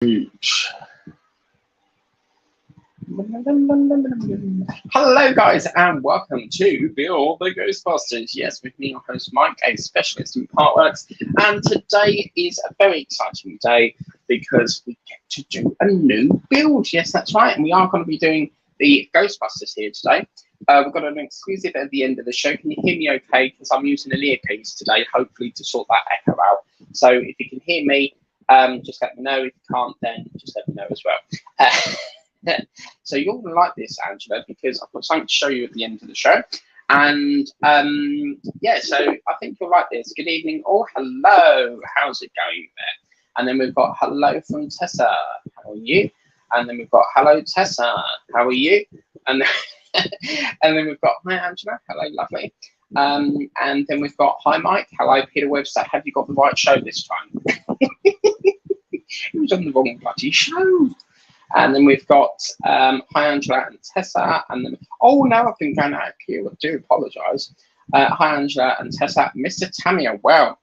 Hello guys and welcome to Build the Ghostbusters. Yes, with me, your host Mike, a specialist in partworks, and today is a very exciting day because we get to do a new build. Yes, that's right, and we are going to be doing the Ghostbusters here today. We've got an exclusive at the end of the show. Can you hear me okay? Because I'm using an earpiece today, hopefully to sort that echo out. So if you can hear me, just let me know. If you can't, then just let me know as well. So you're going to like this, Angela, because I've got something to show you at the end of the show. And yeah, so I think you'll like this. Good evening. Oh, hello. How's it going there? And then we've got hello from Tessa. How are you? And then we've got hello, Tessa. How are you? And and then we've got hi, Angela. Hello, lovely. And then we've got hi, Mike. Hello, Peter Webster. Have you got the right show this time? It was on the wrong bloody show. And then we've got hi, Angela and Tessa. And then, oh, no, I've been going out of queue. I do apologise. Hi, Angela and Tessa. Mr. Tamia, well,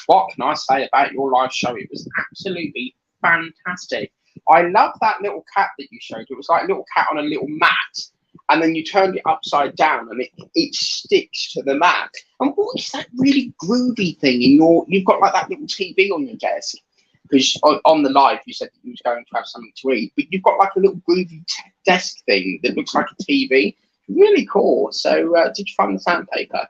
what can I say about your live show? It was absolutely fantastic. I love that little cat that you showed. It was like a little cat on a little mat. And then you turned it upside down and it sticks to the mat. And what is that really groovy thing in you've got like that little TV on your desk? Because on the live, you said that you was going to have something to eat, but you've got like a little groovy desk thing that looks like a TV. Really cool. So did you find the sandpaper?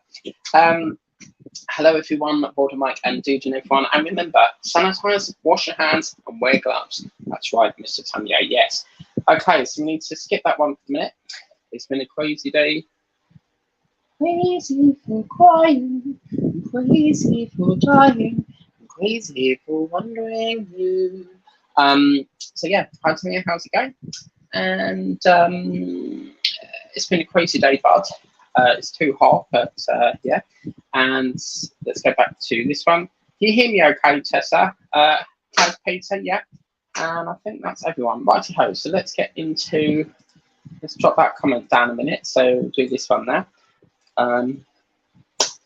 Hello, everyone. Border Mike and Dude and everyone. And remember, sanitize, wash your hands, and wear gloves. That's right, Mr. Tanya. Yes. Okay, so we need to skip that one for a minute. It's been a crazy day. Crazy for crying, crazy for dying. Crazy for wondering who. So yeah, hi Tamia, how's it going? And it's been a crazy day, bud. It's too hot, but yeah. And let's go back to this one. Can you hear me okay, Tessa? How's Peter? Yeah. And I think that's everyone. Righty-ho. So let's get into, let's drop that comment down a minute. So we'll do this one now.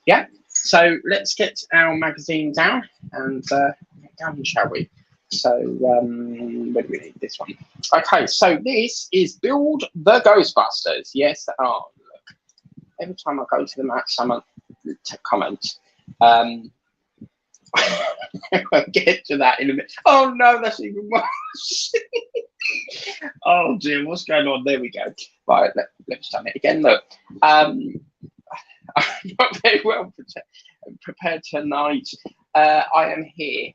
Yeah. So let's get our magazine down and get down, shall we? So where do we need this one? Okay, so this is Build the Ghostbusters. Yes. Oh, look. Every time I go to the mat, someone comments. I'll get to that in a minute. Oh no, that's even worse. Oh dear, what's going on? There we go. Right, let's done it again. Look. I'm not very well prepared tonight. I am here,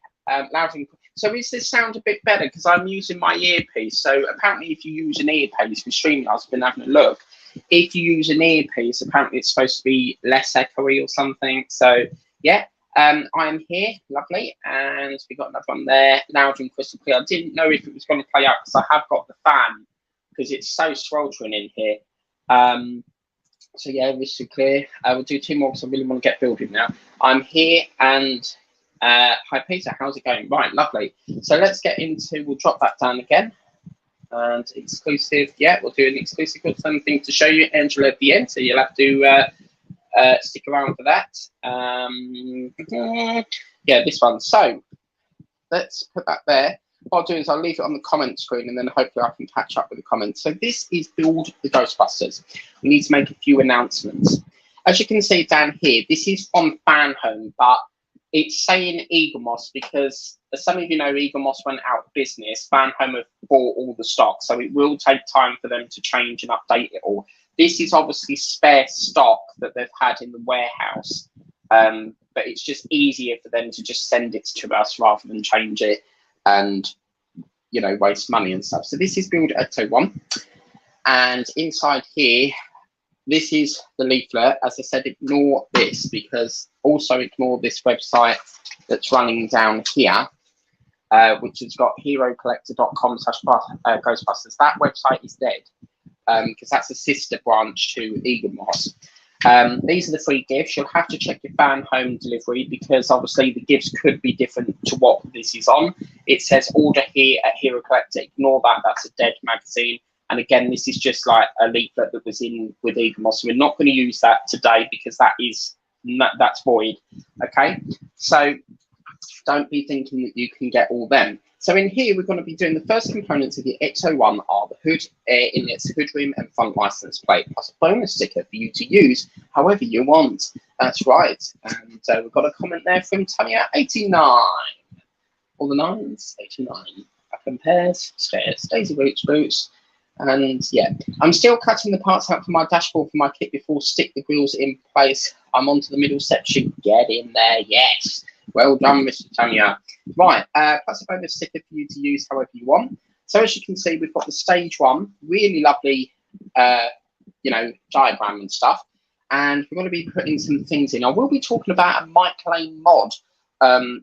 loud and so is this sound a bit better because I'm using my earpiece? So apparently, if you use an earpiece for streaming, I've been having a look. If you use an earpiece, apparently it's supposed to be less echoey or something. So yeah, I'm here, lovely, and we got another one there, loud and crystal clear. I didn't know if it was going to play out because I have got the fan because it's so sweltering in here. So yeah, crystal clear. We'll do two more because I really want to get building now. I'm here and hi Peter, how's it going? Right, lovely. So let's get into, we'll drop that down again. And exclusive, yeah, we'll do an exclusive with something to show you, Angela, at the end. So you'll have to stick around for that. Yeah, this one. So let's put that there. What I'll do is I'll leave it on the comment screen and then hopefully I can catch up with the comments. So this is Build the Ghostbusters. We need to make a few announcements. As you can see down here, this is from Fan Home, but it's saying Eagle Moss because, as some of you know, Eagle Moss went out of business. Fan Home have bought all the stock, so it will take time for them to change and update it all. This is obviously spare stock that they've had in the warehouse, but it's just easier for them to just send it to us rather than change it and, you know, waste money and stuff. So this is Build Ecto 1, and inside here, this is the leaflet. As I said, ignore this because also ignore this website that's running down here, which has got herocollector.com/Ghostbusters. That website is dead because that's a sister branch to Eagle Moss. These are the free gifts. You'll have to check your Fan Home delivery because obviously the gifts could be different to what this is on. It says order here at Hero Collector. Ignore that. That's a dead magazine. And again, this is just like a leaflet that was in with Eagle Moss. We're not going to use that today because that's void. Okay, so Don't be thinking that you can get all them. So in here, we're going to be doing the first components of the Ecto 1 are the hood in its hood rim and front license plate, plus a bonus sticker for you to use however you want. That's right. And we've got a comment there from Tanya89. All the nines, 89. Up and pairs, stairs, Daisy boots. And yeah, I'm still cutting the parts out for my dashboard for my kit before stick the grills in place. I'm onto the middle section. Get in there, yes. Well done, Mr. Tanya. Right, plus a bonus sticker for you to use however you want. So as you can see, we've got the stage 1, really lovely, diagram and stuff. And we're going to be putting some things in. I will be talking about a Mike Lane mod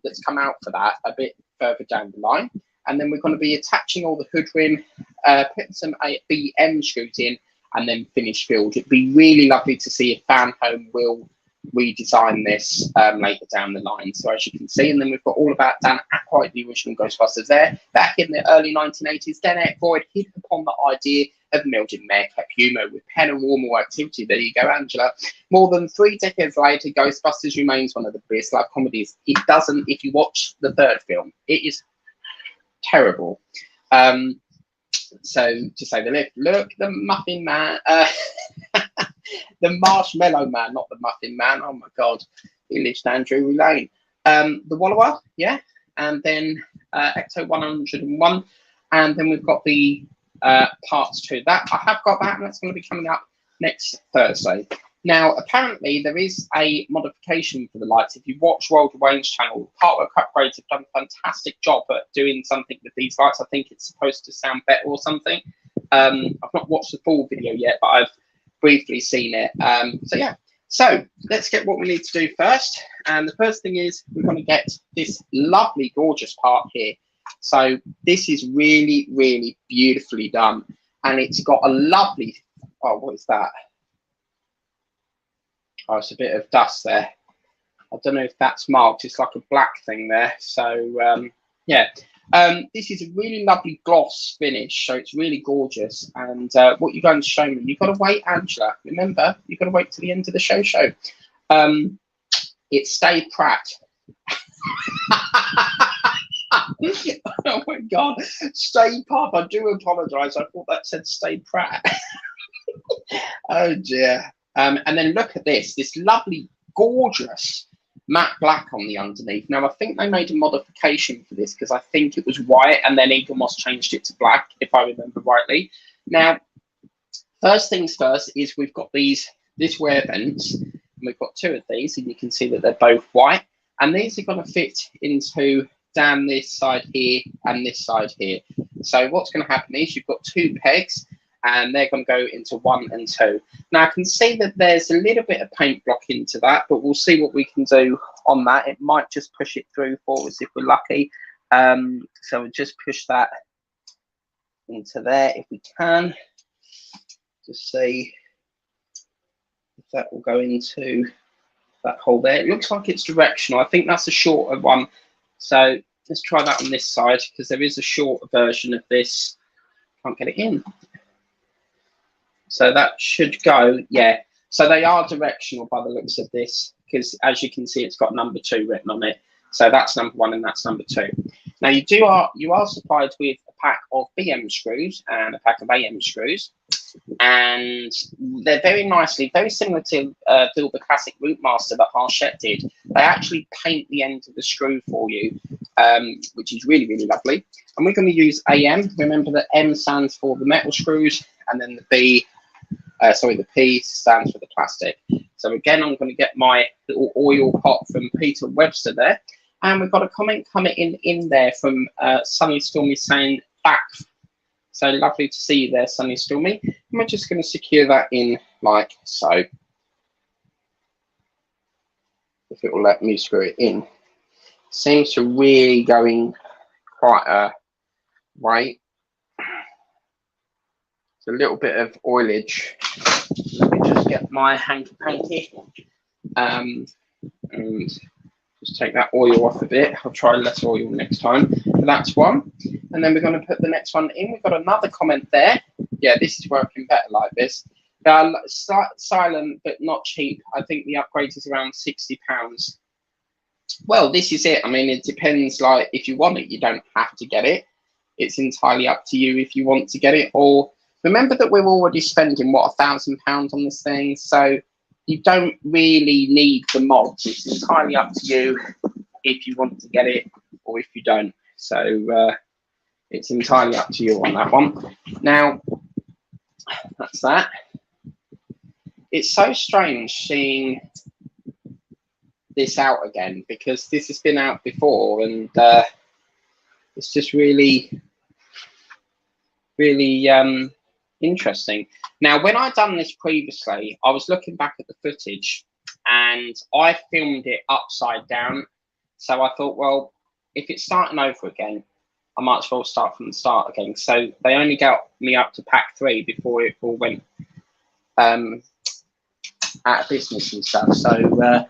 that's come out for that a bit further down the line. And then we're going to be attaching all the hood rim, putting some BM screws in, and then finish build. It'd be really lovely to see if Fan Home will redesign this later down the line. So as you can see, and then we've got all about Dan Aykroyd, the original Ghostbusters there. Back in the early 1980s, Dan Aykroyd hit upon the idea of melding madcap humour with paranormal activity. There you go, Angela. More than 3 decades later, Ghostbusters remains one of the best love comedies. It doesn't, if you watch the 3rd film, it is terrible. So to say the least, look, the Muffin Man, the Marshmallow Man, not the Muffin Man. Oh my God, he lives down Drury Lane. The Wallower, yeah, and then Ecto 101, and then we've got the parts to that. I have got that, and that's going to be coming up next Thursday. Now, apparently, there is a modification for the lights. If you watch World of Wayne's channel, Partwork Upgrades have done a fantastic job at doing something with these lights. I think it's supposed to sound better or something. I've not watched the full video yet, but I've briefly seen it. So, yeah. So, let's get what we need to do first. And the first thing is we're going to get this lovely, gorgeous part here. So, this is really, really beautifully done. And it's got a lovely... Oh, what is that? Oh, it's a bit of dust there. I don't know if that's marked. It's like a black thing there. So, yeah. This is a really lovely gloss finish. So it's really gorgeous. And what you're going to show me, you've got to wait, Angela. Remember, you've got to wait to the end of the show. It's Stay Pratt. Oh, my God. Stay Puff. I do apologise. I thought that said Stay Pratt. Oh, dear. And then look at this lovely, gorgeous matte black on the underneath. Now, I think they made a modification for this because I think it was white and then Eaglemoss changed it to black, if I remember rightly. Now, first things first is we've got this wear vents, and we've got 2 of these, and you can see that they're both white. And these are going to fit into down this side here and this side here. So what's going to happen is you've got 2 pegs, and they're going to go into 1 and 2. Now, I can see that there's a little bit of paint block into that, but we'll see what we can do on that. It might just push it through for us if we're lucky. So we'll just push that into there if we can. Just see if that will go into that hole there. It looks like it's directional. I think that's a shorter one. So let's try that on this side because there is a shorter version of this. Can't get it in. So that should go, yeah. So they are directional by the looks of this, because as you can see, it's got number 2 written on it. So that's number 1 and that's number 2. Now you are supplied with a pack of BM screws and a pack of AM screws, and they're very similar to Build the Classic Rootmaster that Harshette did. They actually paint the end of the screw for you, which is really, really lovely. And we're going to use AM. Remember that M stands for the metal screws, and then the the P stands for the plastic. So again, I'm going to get my little oil pot from Peter Webster there. And we've got a comment coming in there from Sunny Stormy saying back. So lovely to see you there, Sunny Stormy. And we're just going to secure that in like so. If it will let me screw it in. Seems to really going quite a way. It's a little bit of oilage. Let me just get my hanky-panky and just take that oil off a bit. I'll try less oil next time. But that's one. And then we're going to put the next one in. We've got another comment there. Yeah, this is working better like this. Silent, but not cheap. I think the upgrade is around £60. Well, this is it. I mean, it depends. Like, if you want it, you don't have to get it. It's entirely up to you if you want to get it. Or remember that we're already spending what, £1,000 on this thing, so you don't really need the mods. It's entirely up to you if you want to get it or if you don't. So it's entirely up to you on that one. Now, that's that. It's so strange seeing this out again because this has been out before, and it's just really interesting. Now, when I'd done this previously, I was looking back at the footage and I filmed it upside down. So I thought, well, if it's starting over again, I might as well start from the start again. So they only got me up to pack 3 before it all went out of business and stuff. So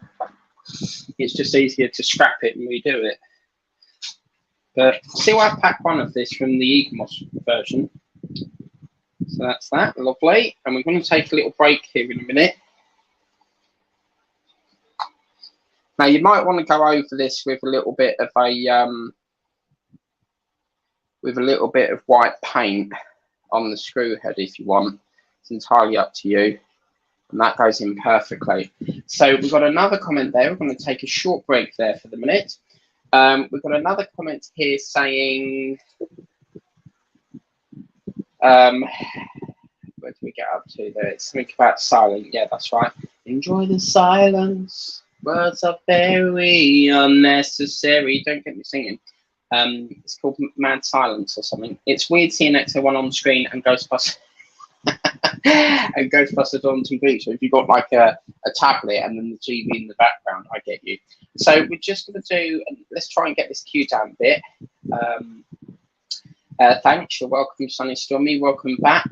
it's just easier to scrap it and redo it. But still have pack 1 of this from the Egamos version. So that's that, lovely. And we're going to take a little break here in a minute. Now you might want to go over this with a little bit of white paint on the screw head if you want. It's entirely up to you. And that goes in perfectly. So we've got another comment there. We're going to take a short break there for the minute. We've got another comment here saying, where do we get up to there? It's something about silent. Yeah, that's right. Enjoy the silence. Words are very unnecessary. Don't get me singing. It's called Mad Silence or something. It's weird seeing Ecto 1 on screen and Ghostbusters and Ghostbusters on TV. So if you've got like a tablet and then the TV in the background, I get you. So we're just going to do, let's try and get this cue down a bit. Thanks, you're welcome, Sunny Stormy. Welcome back,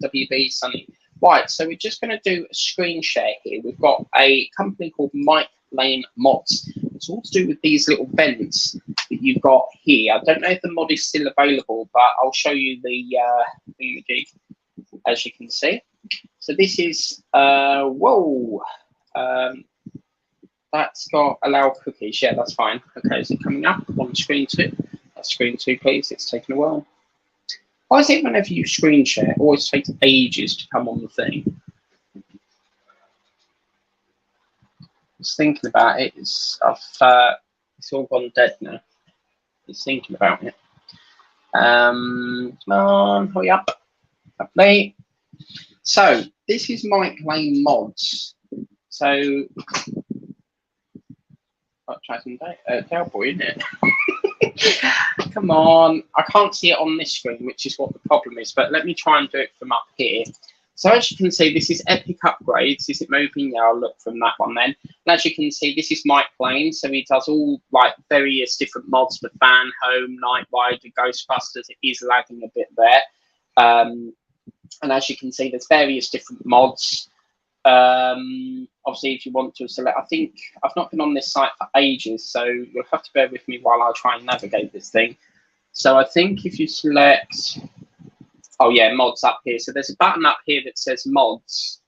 WB Sunny. Right, so we're just going to do a screen share here. We've got a company called Mike Lane Mods. It's all to do with these little vents that you've got here. I don't know if the mod is still available, but I'll show you the thingamajig, as you can see. So this is, that's got allow cookies. Yeah, that's fine. Okay, is it coming up on screen 2? Screen 2, please. It's taken a while. Why is it whenever you screen share, it always takes ages to come on the thing? I was thinking about it. It's all gone dead now. It's thinking about it. Come on, hurry up. Lovely. So this is Mike Lane Mods. So Cowboy, isn't it? Come on, I can't see it on this screen, which is what the problem is, but let me try and do it from up here. So as you can see, this is Epic Upgrades. Is it moving? Yeah, I'll look from that one then. And as you can see, this is Mike Lane, so he does all like various different mods for Fan, Home, Night Rider, Ghostbusters. It is lagging a bit there. And as you can see, there's various different mods. Obviously, if you want to select, I think I've not been on this site for ages, so you'll have to bear with me while I try and navigate this thing. So I think if you select, oh yeah, mods up here. So there's a button up here that says mods.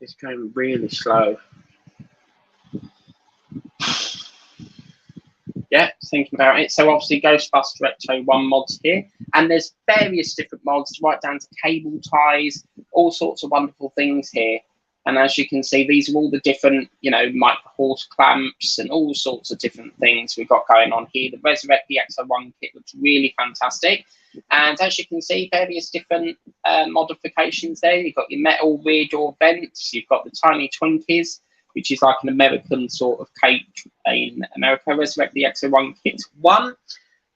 It's going really slow. Yeah, thinking about it. So obviously Ghostbusters Ecto 1 mods here. And there's various different mods, right down to cable ties, all sorts of wonderful things here. And as you can see, these are all the different, you know, micro horse clamps and all sorts of different things we've got going on here. The Resurrect the Ecto 1 kit looks really fantastic. And as you can see, various different modifications there. You've got your metal rear door vents. You've got the tiny Twinkies, which is like an American sort of cake in America. Resurrect the Ecto 1 Kit 1.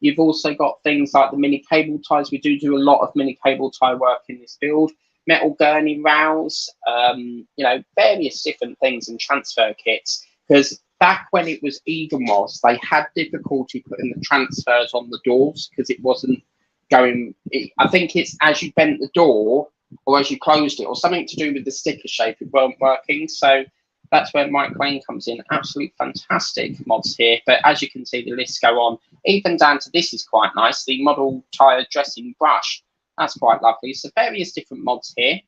You've also got things like the mini cable ties. We do a lot of mini cable tie work in this build. Metal gurney rails, you know, various different things and transfer kits. Because back when it was Egamos, they had difficulty putting the transfers on the doors because it wasn't going. I think it's as you bent the door or as you closed it or something to do with the sticker shape, it weren't working. So that's where Mike Lane comes in. Absolutely fantastic mods here. But as you can see, the lists go on. Even down to this is quite nice. The model tire dressing brush. That's quite lovely. So various different mods here.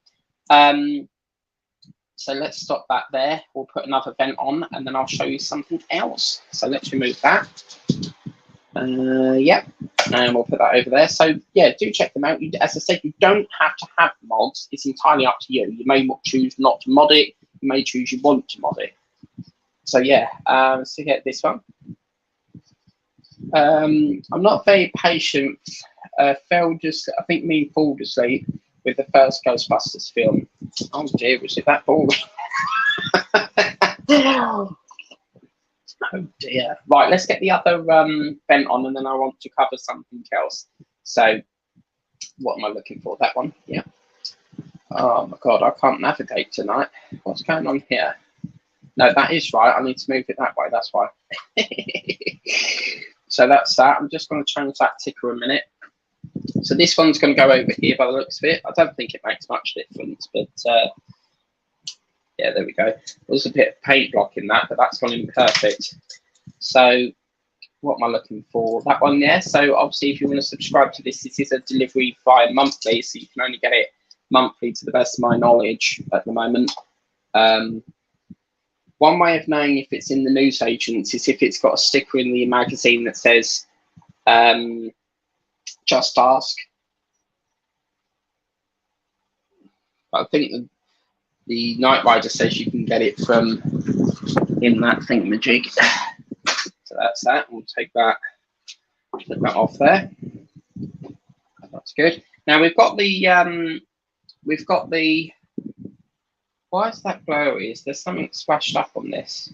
So So let's stop that there. We'll put another vent on, and then I'll show you something else. So let's remove that. Yep, and we'll put that over there. So yeah, do check them out. As I said, you don't have to have mods. It's entirely up to you. You may choose not to mod it. You may choose you want to mod it. So yeah, so get this one. I'm not very patient. I think me falls asleep with the first Ghostbusters film. Oh dear, was it that boring? Oh dear. Right, let's get the other vent on, and then I want to cover something else. So, what am I looking for? That one? Yeah. Oh my god, I can't navigate tonight. What's going on here? No, that is right. I need to move it that way. That's why. So that's that. I'm just going to change that ticker a minute. So this one's going to go over here by the looks of it. I don't think it makes much difference, but yeah, there we go. There's a bit of paint blocking that, but that's gone in perfect. So what am I looking for? That one there. So obviously, if you want to subscribe to this, this is a delivery via monthly, so you can only get it monthly to the best of my knowledge at the moment. One way of knowing if it's in the newsagents is if it's got a sticker in the magazine that says just ask. I think the Night Rider says you can get it from in that thingamajig. So that's that. We'll take that, put that off there. That's good. Now we've got the why is that blurry? Is there something splashed up on this?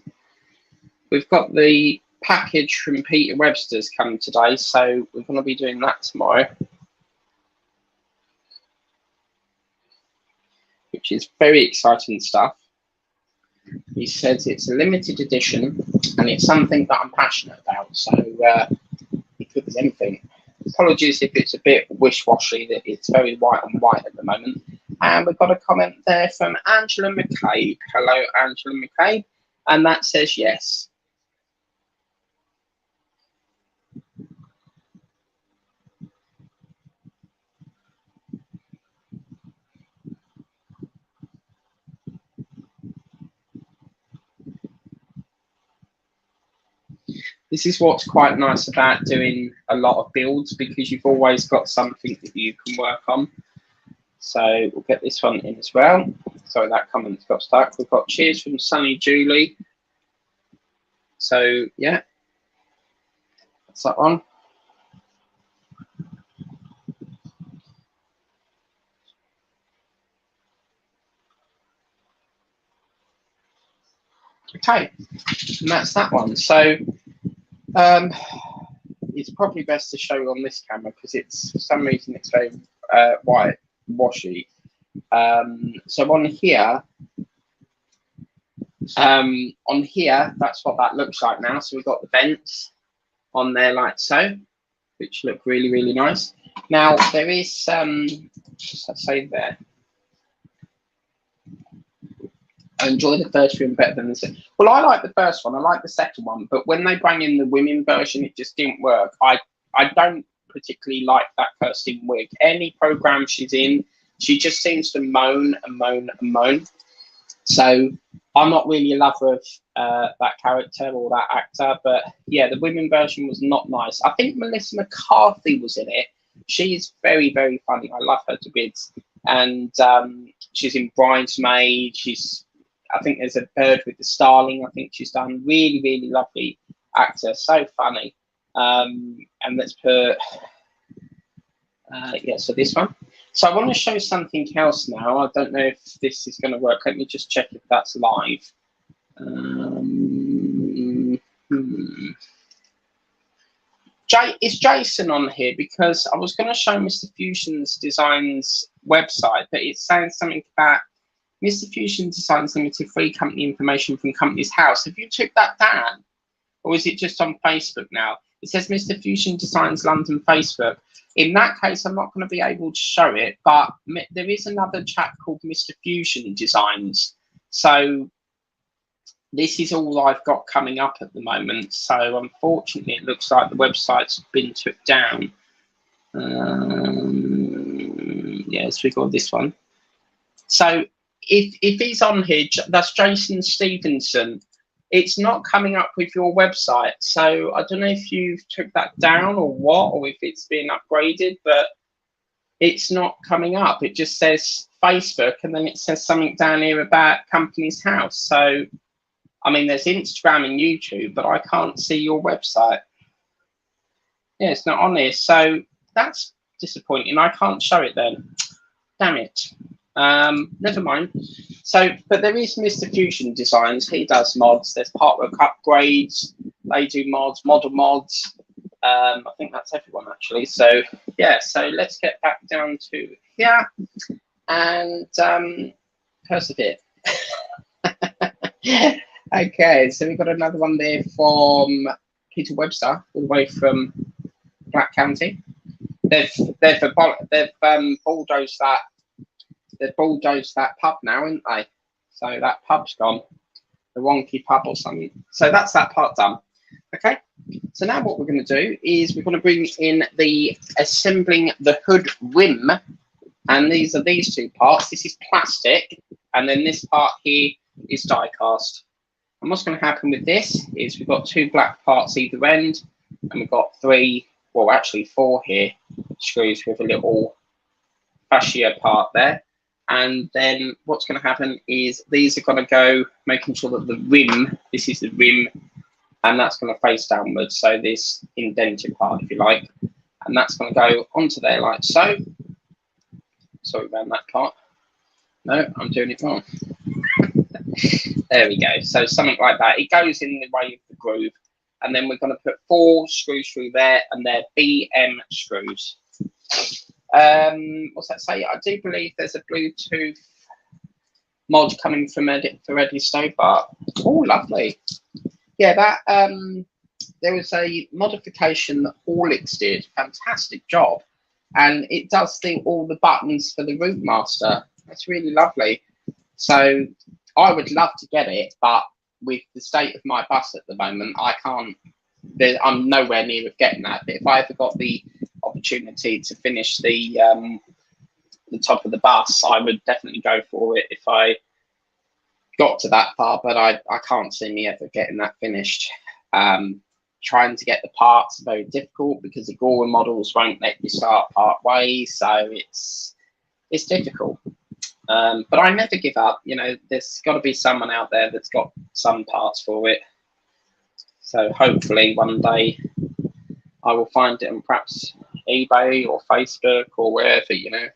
We've got the package from Peter Webster's coming today, so we're going to be doing that tomorrow, which is very exciting stuff. He says it's a limited edition and it's something that I'm passionate about, so it could be anything. Apologies if it's a bit wish-washy, that it's very white on white at the moment. And we've got a comment there from Angela McCabe. Hello, Angela McCabe. And that says yes. This is what's quite nice about doing a lot of builds, because you've always got something that you can work on. So we'll get this one in as well. Sorry, that comment's got stuck. We've got cheers from Sunny Julie. So yeah, that's that one. Okay, and that's that one. So it's probably best to show you on this camera because it's, for some reason, it's very white washy. So on here, that's what that looks like now. So we've got the vents on there like so, which look really, really nice. Now there is just say there. I enjoy the first film better than the second. Well, I like the first one. I like the second one, but when they bring in the women version, it just didn't work. I don't particularly like that Kirsten Wiig. Any program she's in, she just seems to moan and moan and moan. So I'm not really a lover of that character or that actor, but yeah, the women version was not nice. I think Melissa McCarthy was in it. She's very, very funny. I love her to bits. And she's in Bridesmaid. I think there's a Bird with the Starling. I think she's done. Really, really lovely actor. So funny. And let's put, yeah, so this one. So I want to show something else now. I don't know if this is going to work. Let me just check if that's live. Is Jason on here? Because I was going to show Mr. Fusion's Designs website, but it's saying something about Mr. Fusion Designs Limited free company information from company's house. Have you took that down? Or is it just on Facebook now? It says Mr. Fusion Designs London Facebook. In that case, I'm not going to be able to show it, but there is another chap called Mr. Fusion Designs. So this is all I've got coming up at the moment. So unfortunately, it looks like the website's been took down. Yes, we got this one. So if he's on here, that's Jason Stevenson. It's not coming up with your website, so I don't know if you've took that down or what, or if it's been upgraded, but it's not coming up. It just says Facebook, and then it says something down here about Company's House. So, I mean, there's Instagram and YouTube, but I can't see your website. Yeah, it's not on here, so that's disappointing. I can't show it then. Damn it. Never mind. So, but there is Mr. Fusion Designs. He does mods. There's Partwork Upgrades. They do mods, model mods. I think that's everyone actually. So yeah, so let's get back down to here and persevere. Okay, so we've got another one there from Peter Webster, all the way from Black County. They've bulldozed that. They've bulldozed that pub now, haven't they? So that pub's gone, the wonky pub or something. So that's that part done. Okay. So now what we're going to do is we're going to bring in the assembling the hood rim, and these are these two parts. This is plastic, and then this part here is die cast. And what's going to happen with this is we've got two black parts either end, and we've got three, well actually four here, screws with a little fascia part there. And then what's going to happen is these are going to go, making sure that the rim, this is the rim, and that's going to face downwards. So this indented part, if you like, and that's going to go onto there like so. Sorry about that part. No, I'm doing it wrong. There we go. So something like that. It goes in the way of the groove. And then we're going to put 4 screws through there, and they're BM screws. What's that say? I do believe there's a Bluetooth mod coming from Eddie Stobart. Oh, lovely. Yeah, that there was a modification that Horlicks did. Fantastic job. And it does all the buttons for the Rootmaster. That's really lovely. So I would love to get it, but with the state of my bus at the moment, I can't. I'm nowhere near of getting that. But if I ever got the opportunity to finish the top of the bus, I would definitely go for it if I got to that part. But I can't see me ever getting that finished. Trying to get the parts are very difficult because the Gora models won't let you start part way, so it's difficult. But I never give up. You know, there's got to be someone out there that's got some parts for it. So hopefully one day I will find it on perhaps eBay or Facebook or wherever, you know.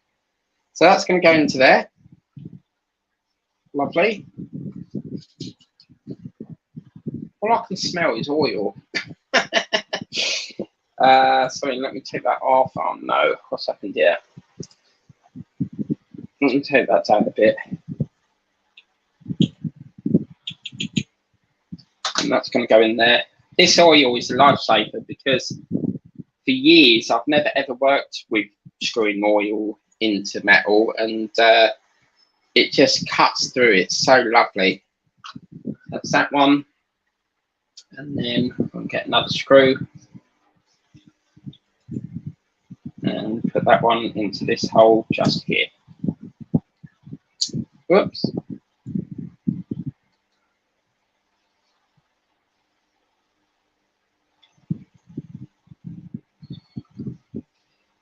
So that's going to go into there. Lovely. All I can smell is oil. Sorry, let me take that off. Oh no, what's happened here? Let me take that down a bit. And that's going to go in there. This oil is a lifesaver because for years I've never ever worked with screwing oil into metal, and it just cuts through. It's so lovely. That's that one. And then I'll get another screw and put that one into this hole just here. Whoops.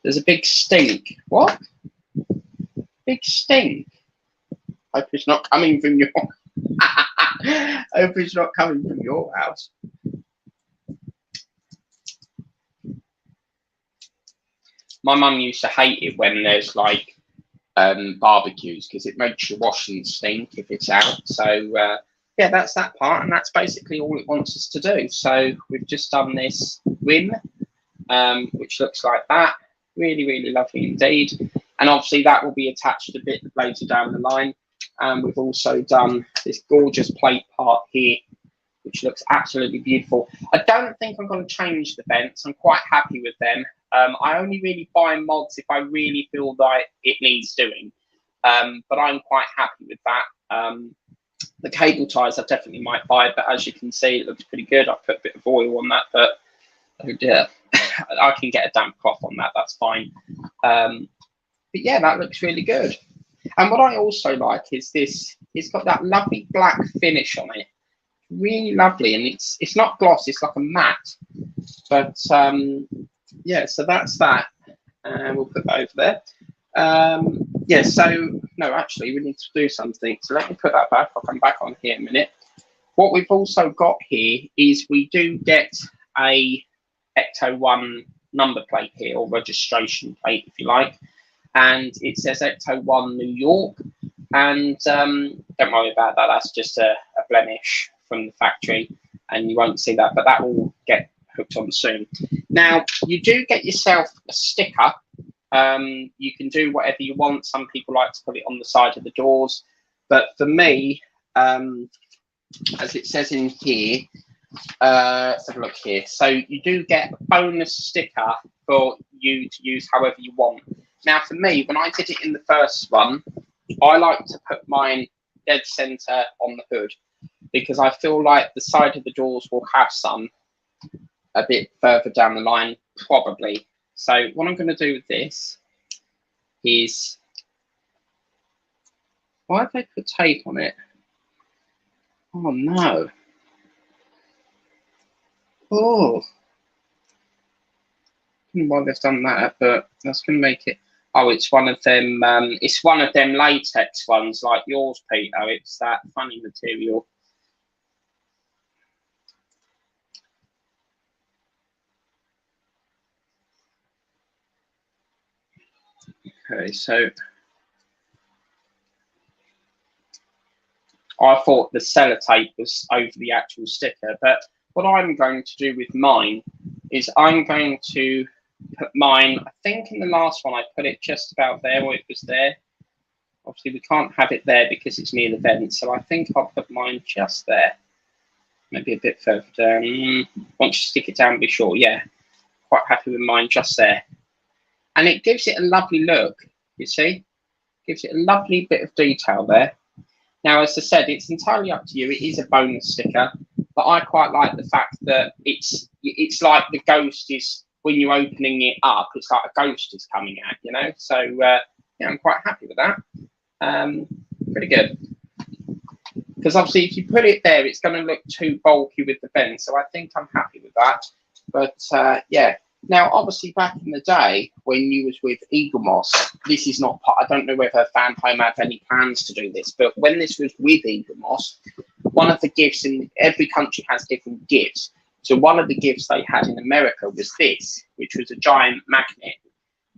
There's a big stink. What? Big stink. Hope it's not coming from your hope it's not coming from your house. My mum used to hate it when there's like barbecues because it makes your washing stink if it's out. So yeah, that's that part, and that's basically all it wants us to do. So we've just done this rim, which looks like that. Really, really lovely indeed. And obviously that will be attached a bit later down the line. And we've also done this gorgeous plate part here, which looks absolutely beautiful. I don't think I'm going to change the vents. I'm quite happy with them. I only really buy mods if I really feel like it needs doing. But I'm quite happy with that. The cable ties I definitely might buy, but as you can see, it looks pretty good. I've put a bit of oil on that, but oh dear. I can get a damp cloth on that, that's fine. But yeah, that looks really good. And what I also like is this, it's got that lovely black finish on it. Really lovely, and it's not gloss, it's like a matte. But yeah, so that's that. And we'll put that over there. Yeah, so no, actually we need to do something. So let me put that back. I'll come back on here in a minute. What we've also got here is we do get a Ecto 1 number plate here, or registration plate if you like. And it says Ecto 1 New York. And don't worry about that, that's just a blemish from the factory, and you won't see that, but that will get hooked on soon. Now, you do get yourself a sticker. You can do whatever you want. Some people like to put it on the side of the doors, but for me, as it says in here, let's have a look here. So you do get a bonus sticker for you to use however you want. Now, for me, when I did it in the first one, I like to put mine dead center on the hood, because I feel like the side of the doors will have some a bit further down the line, probably. So what I'm going to do with this is, why have they put tape on it? Oh no. Oh. I don't know why they've done that, but that's going to make it. Oh, it's one of them. It's one of them latex ones like yours, Peter. It's that funny material. Okay, so I thought the sellotape was over the actual sticker, but what I'm going to do with mine is I'm going to put mine, I think in the last one I put it just about there, or it was there. Obviously we can't have it there because it's near the vent, so I think I'll put mine just there. Maybe a bit further down. Once you stick it down, be sure. Yeah, quite happy with mine just there. And it gives it a lovely look, you see? Gives it a lovely bit of detail there. Now, as I said, it's entirely up to you. It is a bonus sticker, but I quite like the fact that it's like the ghost is, when you're opening it up, it's like a ghost is coming out, you know? So, yeah, I'm quite happy with that. Pretty good. Because obviously, if you put it there, it's going to look too bulky with the vent. So I think I'm happy with that. But, yeah. Now, obviously, back in the day when you was with Eagle Moss, this is not part. I don't know whether Fan Home have any plans to do this, but when this was with Eagle Moss, one of the gifts in every country has different gifts. So one of the gifts they had in America was this, which was a giant magnet,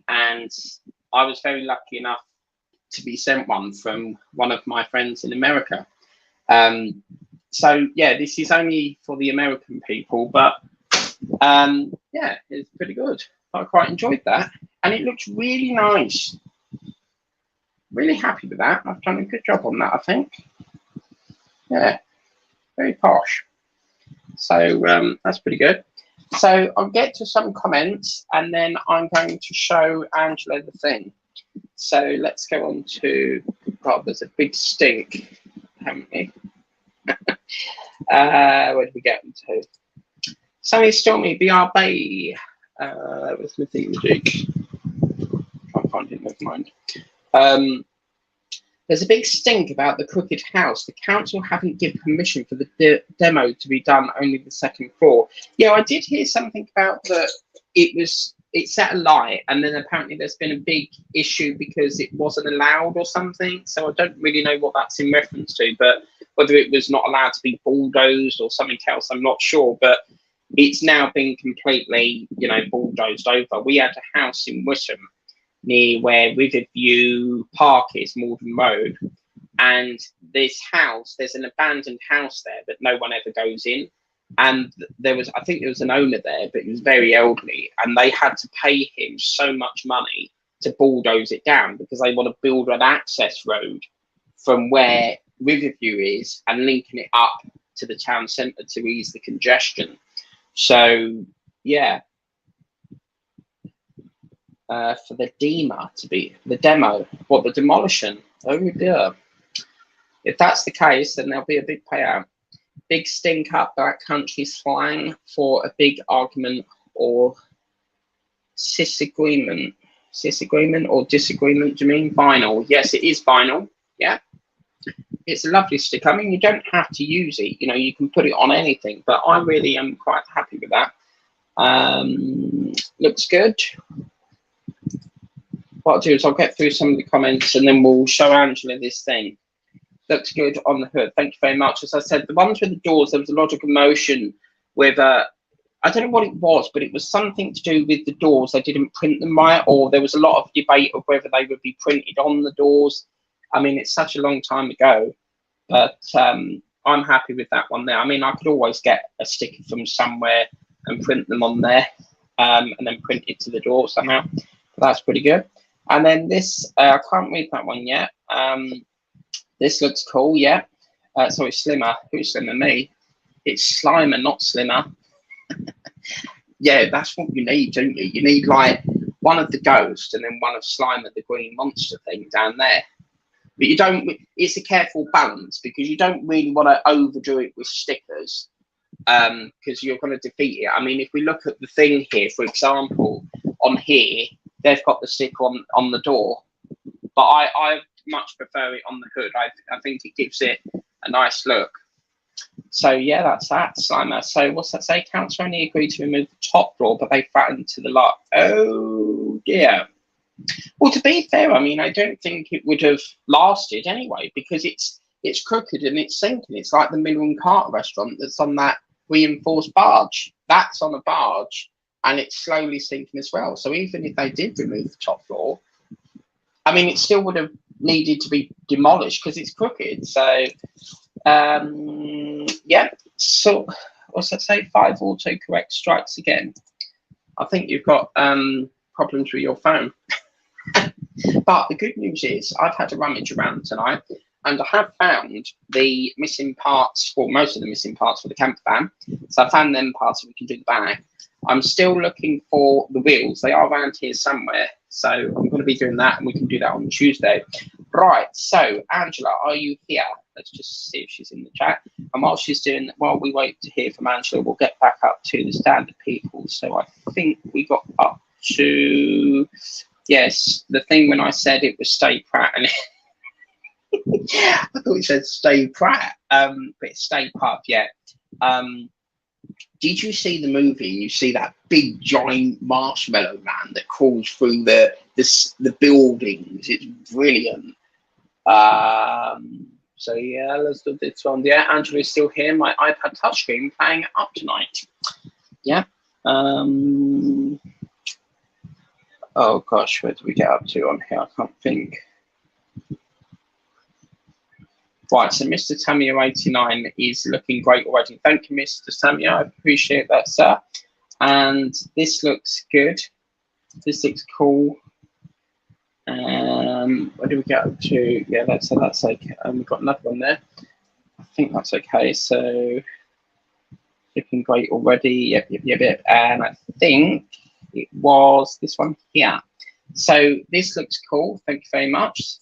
and I was very lucky enough to be sent one from one of my friends in America. So yeah, this is only for the American people, but. Yeah, it's pretty good. I quite enjoyed that, and it looks really nice. Really happy with that. I've done a good job on that, I think. Yeah, very posh. So that's pretty good. So I'll get to some comments, and then I'm going to show Angela the thing. So let's go on to. Oh, there's a big stink, haven't we? Where did we get into? Sammy Stormy, BRB. Where's my theme music? Can't find it, never mind. There's a big stink about the crooked house. The council haven't given permission for the demo to be done only the second floor. Yeah, I did hear something about that. It set alight, and then apparently there's been a big issue because it wasn't allowed or something. So I don't really know what that's in reference to, but whether it was not allowed to be bulldozed or something else, I'm not sure. But it's now been completely, you know, bulldozed over. We had a house in Witham near where Riverview Park is, Malden Road, and this house, there's an abandoned house there that no one ever goes in. And there was, I think there was an owner there, but he was very elderly, and they had to pay him so much money to bulldoze it down because they want to build an access road from where Riverview is and linking it up to the town centre to ease the congestion. So, yeah, for the demo, what, the demolition? Oh dear. If that's the case, then there'll be a big payout. Big stink up backcountry slang for a big argument or disagreement. Disagreement or disagreement, do you mean? Vinyl. Yes, it is vinyl. Yeah. It's a lovely sticker. I mean, you don't have to use it. You know, you can put it on anything, but I really am quite happy with that. Looks good. What I'll do is I'll get through some of the comments and then we'll show Angela this thing. Looks good on the hood. Thank you very much. As I said, the ones with the doors, there was a lot of commotion with, I don't know what it was, but it was something to do with the doors. They didn't print them right, or there was a lot of debate of whether they would be printed on the doors. I mean, it's such a long time ago, but I'm happy with that one there. I mean, I could always get a sticker from somewhere and print them on there and then print it to the door somehow. But that's pretty good. And then this, I can't read that one yet. This looks cool, yeah. Sorry, Slimmer. Who's Slimmer? Me. It's Slimer, not Slimmer. Yeah, that's what you need, don't you? You need like one of the Ghost and then one of Slimer, the green monster thing down there. But you don't, it's a careful balance because you don't really want to overdo it with stickers because you're going to defeat it. I mean, if we look at the thing here, for example, on here, they've got the sticker on the door, but I much prefer it on the hood. I think it gives it a nice look. So yeah, that's that, Slimer. So what's that say? Council only agreed to remove the top floor, but they flattened to the lot. Oh dear. Well, to be fair, I mean, I don't think it would have lasted anyway because it's crooked and it's sinking. It's like the Miller and Carter restaurant that's on that reinforced barge. That's on a barge and it's slowly sinking as well. So even if they did remove the top floor, I mean, it still would have needed to be demolished because it's crooked. So, yeah. So, what's that say? 5 autocorrect strikes again. I think you've got problems with your phone. But the good news is I've had a rummage around tonight and I have found the missing parts, or most of the missing parts for the camper van. So I found them parts so we can do the bag. I'm still looking for the wheels. They are around here somewhere. So I'm going to be doing that and we can do that on Tuesday. Right. So Angela, are you here? Let's just see if she's in the chat. And while she's doing that, while we wait to hear from Angela, we'll get back up to the standard people. So I think we got up to, yes, the thing when I said it was Stay Pratt. And I thought it said Stay Pratt, but it's Stay Puft, yeah. Did you see the movie and you see that big giant marshmallow man that crawls through the buildings? It's brilliant. So yeah, let's do this one. Yeah, Angela is still here. My iPad touchscreen playing it up tonight. Yeah. Oh gosh, where do we get up to on here? I can't think. Right, so Mr. Tamio89 is looking great already. Thank you, Mr. Tamio. I appreciate that, sir. And this looks good. This looks cool. Where do we get up to? Yeah, that's okay. We've got another one there. I think that's okay. So looking great already. Yep. And I think it was this one here. So this looks cool. Thank you very much.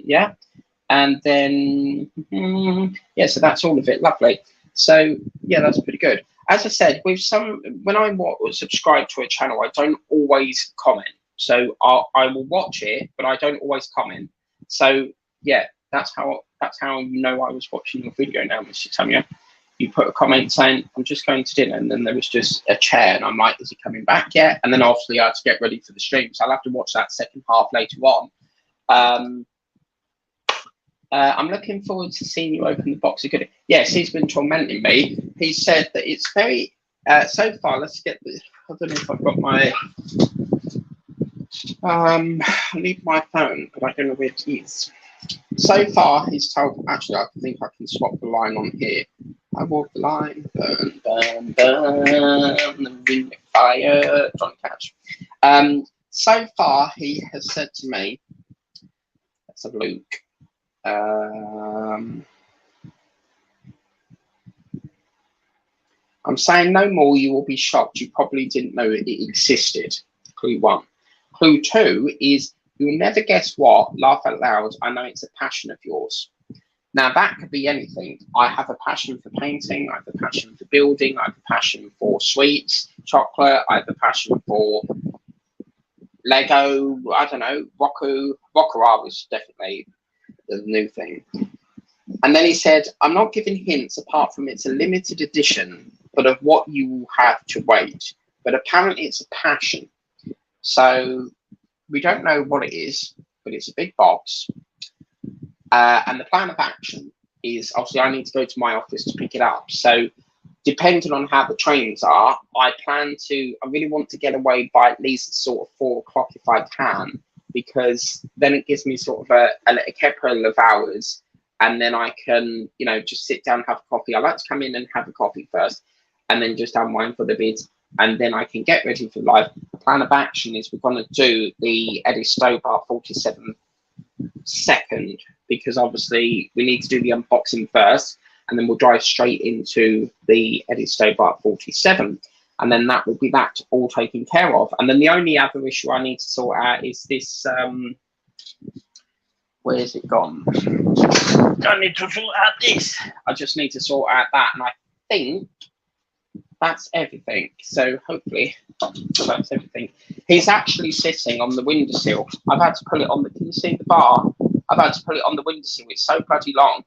Yeah. And then, yeah, so that's all of it. Lovely. So, yeah, that's pretty good. As I said, with when I subscribe to a channel, I don't always comment. So I will watch it, but I don't always comment. So, yeah, that's how you know I was watching your video now, Mr. Tamio. You put a comment saying, I'm just going to dinner. And then there was just a chair. And I'm like, is he coming back yet? And then obviously I had to get ready for the stream. So I'll have to watch that second half later on. I'm looking forward to seeing you open the box of goodies. Yes, he's been tormenting me. He said that it's very, so far, let's get this. I don't know if I've got my, I need my phone, but I don't know where it is. So far, he's told, actually, I think I can swap the line on here. I walk the line, burn, burn, burn, the ring of fire, John Catch. So far, he has said to me, let's have a look. I'm saying no more, you will be shocked. You probably didn't know it existed. Clue 1. Clue 2 is you'll never guess what. Laugh out loud. I know it's a passion of yours. Now that could be anything. I have a passion for painting. I have a passion for building. I have a passion for sweets, chocolate. I have a passion for Lego, I don't know, Rockera was definitely the new thing. And then he said, I'm not giving hints apart from it's a limited edition, but of what you will have to wait. But apparently it's a passion. So we don't know what it is, but it's a big box. And the plan of action is obviously I need to go to my office to pick it up. So depending on how the trains are, I really want to get away by at least sort of 4 o'clock if I can, because then it gives me sort of a couple of hours, and then I can, you know, just sit down and have a coffee. I like to come in and have a coffee first, and then just unwind for the bit, and then I can get ready for live. The plan of action is we're going to do the Eddie Stobart 47 second, because obviously we need to do the unboxing first, and then we'll drive straight into the Eddie Stobart 47, and then that will be that all taken care of. And then the only other issue I need to sort out is this, where's it gone? I need to sort out this. I just need to sort out that, and I think that's everything. So hopefully that's everything. He's actually sitting on the windowsill. I've had to pull it on the, can you see the bar? I've had to put it on the windowsill. It's so bloody long.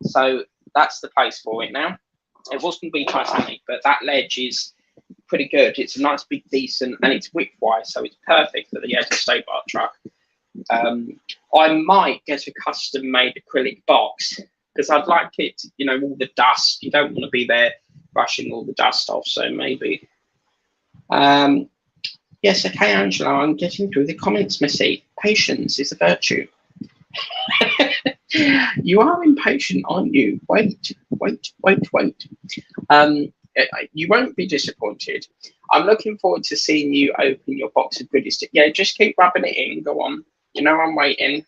So that's the place for it now. It was going to be Titanic, but that ledge is pretty good. It's a nice, big, decent, and it's width-wise, so it's perfect for the Eddie Stobart truck. I might get a custom-made acrylic box, because I'd like it, you know, all the dust. You don't want to be there brushing all the dust off, so maybe. Yes, okay, Angela, I'm getting through the comments, Missy. Patience is a virtue. You are impatient, aren't you? Wait. You won't be disappointed. I'm looking forward to seeing you open your box of goodies. Yeah, just keep rubbing it in. Go on. You know I'm waiting.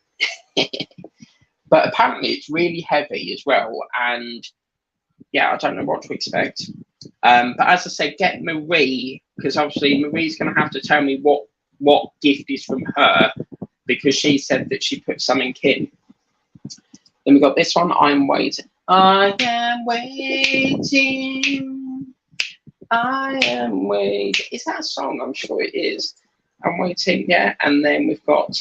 But apparently it's really heavy as well, and yeah, I don't know what to expect. But as I said, get Marie, because obviously Marie's going to have to tell me what gift is from her, because she said that she put something in. Then we got this one. I'm waiting. I am waiting. I am waiting. Is that a song? I'm sure it is. I'm waiting. Yeah. And then we've got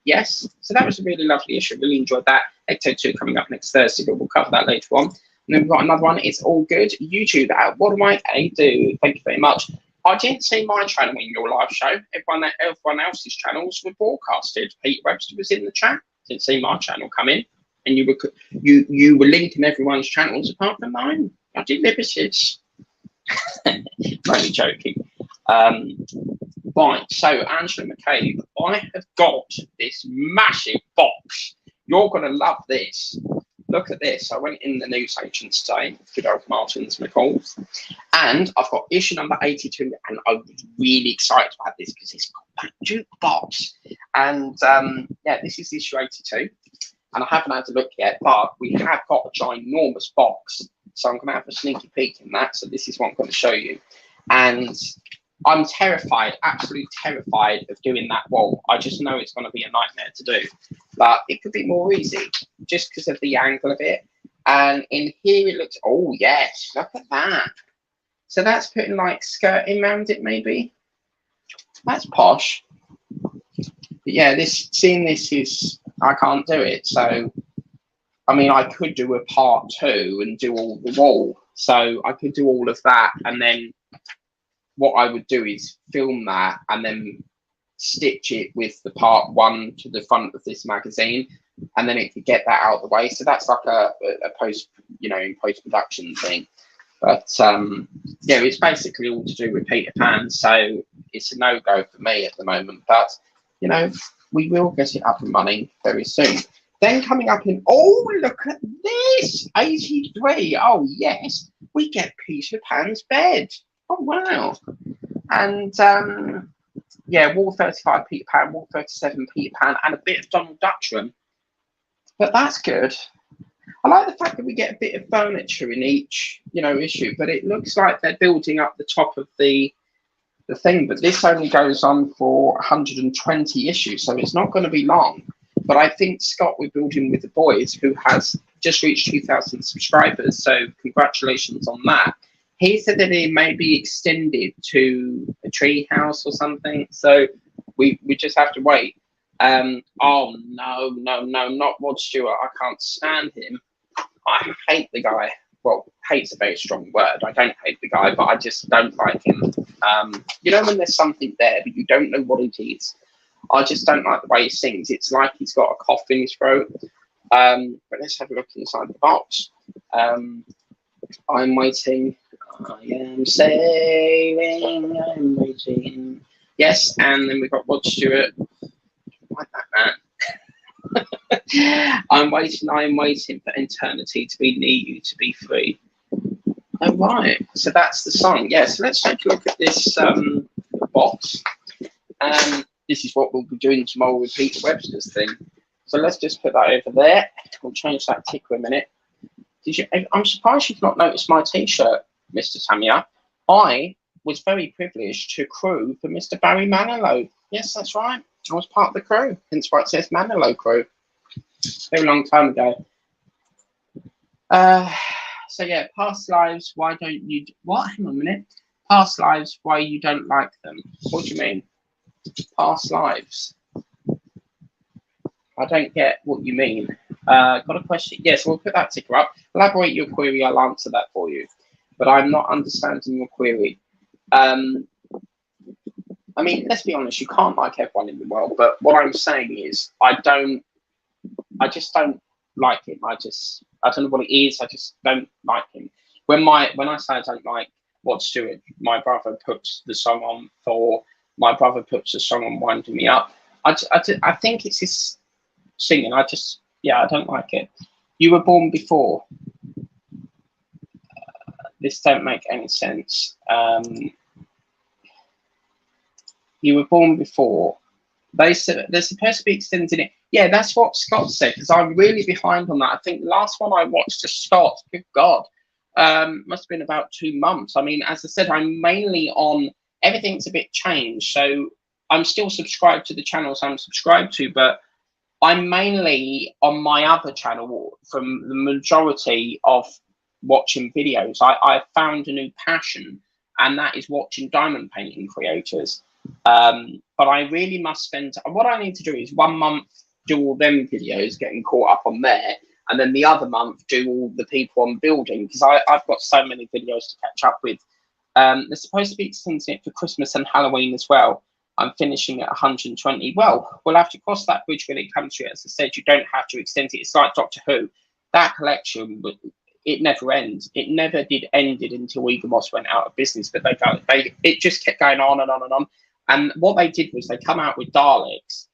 yes. So that was a really lovely issue. Really enjoyed that. Ecto 2 coming up next Thursday, but we'll cover that later on. And then we've got another one. It's all good. YouTube. What do I do? Thank you very much. I didn't see my channel in your live show. Everyone else's channels were broadcasted. Pete Webster was in the chat. Didn't see my channel come in, and you were linking everyone's channels apart from mine. I did liberties. Only joking. Right. So Angela McCabe, I have got this massive box. You're gonna love this. Look at this. I went in the newsagent today, good old Martins McCall's, and I've got issue number 82, and I was really excited about this because it's got that jukebox. And yeah, this is issue 82, and I haven't had a look yet, but we have got a ginormous box, so I'm going to have a sneaky peek in that. So this is what I'm going to show you, and I'm terrified, absolutely terrified of doing that wall. I just know it's going to be a nightmare to do, but it could be more easy just because of the angle of it. And in here it looks, oh yes, look at that. So that's putting like skirting around it maybe. That's posh. But yeah, seeing this is, I can't do it. So, I mean, I could do a part 2 and do all the wall. So I could do all of that, and then what I would do is film that and then stitch it with the part 1 to the front of this magazine, and then it could get that out of the way. So that's like a post, you know, post-production thing. But yeah, it's basically all to do with Peter Pan, so it's a no-go for me at the moment. But you know, we will get it up and running very soon. Then coming up in, oh look at this, 83. Oh yes, we get Peter Pan's bed. Oh wow. And yeah, Wall 35 Peter Pan, Wall 37 Peter Pan, and a bit of Donald Duckrum. But that's good. I like the fact that we get a bit of furniture in each, you know, issue, but it looks like they're building up the top of the thing. But this only goes on for 120 issues, so it's not going to be long. But I think Scott, we're building with the boys, who has just reached 2,000 subscribers, so congratulations on that. He said that it may be extended to a tree house or something. So We just have to wait. Oh no, not Rod Stewart. I can't stand him. I hate the guy. Well, hate's a very strong word. I don't hate the guy, but I just don't like him. You know when there's something there, but you don't know what it is. I just don't like the way he sings. It's like he's got a cough in his throat. But let's have a look inside the box. I'm waiting. I am saving. I'm waiting. Yes, and then we've got Rod Stewart. Like that man. I'm waiting for eternity to be near you, to be free. Oh, right. So that's the song. Yeah, so let's take a look at this box. This is what we'll be doing tomorrow with Peter Webster's thing. So let's just put that over there. We'll change that ticker a minute. I'm surprised you've not noticed my T-shirt, Mr. Tamia. I was very privileged to crew for Mr. Barry Manilow. Yes, that's right. I was part of the crew. Hence why it says Manilow crew. Very long time ago. So yeah, past lives, why don't you... What? Hang on a minute. Past lives, why you don't like them. What do you mean? Past lives. I don't get what you mean. Got a question? Yes, we'll put that ticker up. Elaborate your query, I'll answer that for you. But I'm not understanding your query. I mean, let's be honest, you can't like everyone in the world, but what I'm saying is I just don't like him. I don't know what it is, I just don't like him. When I say I don't like Rod Stewart, my brother puts the song on Winding Me Up. I think it's his singing. I don't like it. You were born before. This don't make any sense. You were born before. They said they're supposed to be extending it. Yeah, that's what Scott said, because I'm really behind on that. I think the last one I watched to Scott, good God, must have been about 2 months. I mean, as I said, I'm mainly on, everything's a bit changed. So I'm still subscribed to the channels I'm subscribed to, but I'm mainly on my other channel from the majority of watching videos. I found a new passion, and that is watching diamond painting creators. But I really must spend, what I need to do is 1 month do all them videos, getting caught up on there, and then the other month do all the people on building, because I've got so many videos to catch up with. They're supposed to be extending it for Christmas and Halloween as well. I'm finishing at 120. Well, we'll have to cross that bridge when it comes to it. As I said, you don't have to extend it. It's like Doctor Who. That collection, it never ends. It never did ended until Eaglemoss went out of business. But it just kept going on and on and on. And what they did was they come out with Daleks,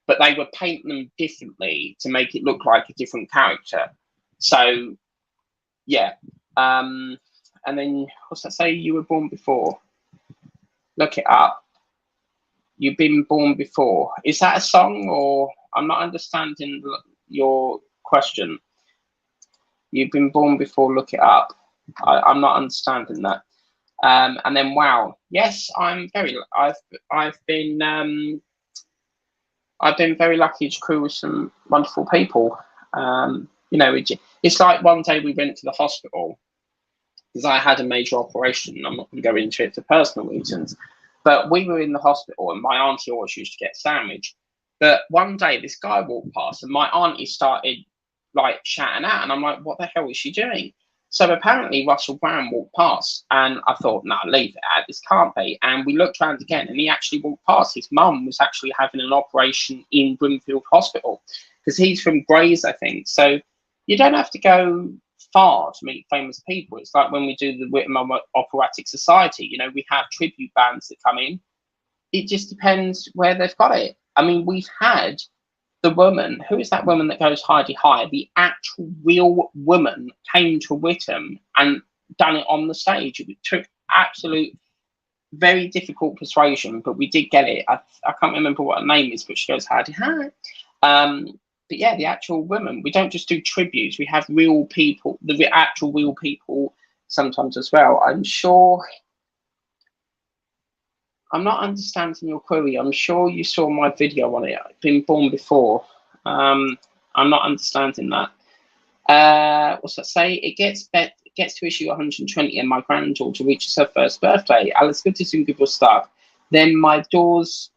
but they would paint them differently to make it look like a different character. So, yeah. And then, what's that say? You were born before. Look it up. You've been born before. Is that a song, or I'm not understanding your question? You've been born before. Look it up. I'm not understanding that. And then wow, yes, I've been very lucky to crew with some wonderful people. You know, it's like one day we went to the hospital because I had a major operation. I'm not going to go into it for personal reasons. But we were in the hospital, and my auntie always used to get sandwich. But one day, this guy walked past, and my auntie started like shouting out, and I'm like, "What the hell is she doing?" So apparently, Russell Brand walked past, and I thought, "No, leave it out. This can't be." And we looked around again, and he actually walked past. His mum was actually having an operation in Bloomfield Hospital because he's from Grays, I think. So you don't have to go far to meet famous people. It's like when we do the Whitman Operatic Society, you know, we have tribute bands that come in. It just depends where they've got it. I mean, we've had the woman, who is that woman that goes Heidi High? The actual real woman came to Whittam and done it on the stage. It took absolute, very difficult persuasion, but we did get it. I can't remember what her name is, but she goes Heidi High. But yeah, the actual women. We don't just do tributes. We have real people, the actual real people sometimes as well. I'm sure. I'm not understanding your query. I'm sure you saw my video on it. I've been born before. I'm not understanding that. What's that say? It gets to issue 120 and my granddaughter reaches her first birthday. Alice Good is in good stuff. Then my doors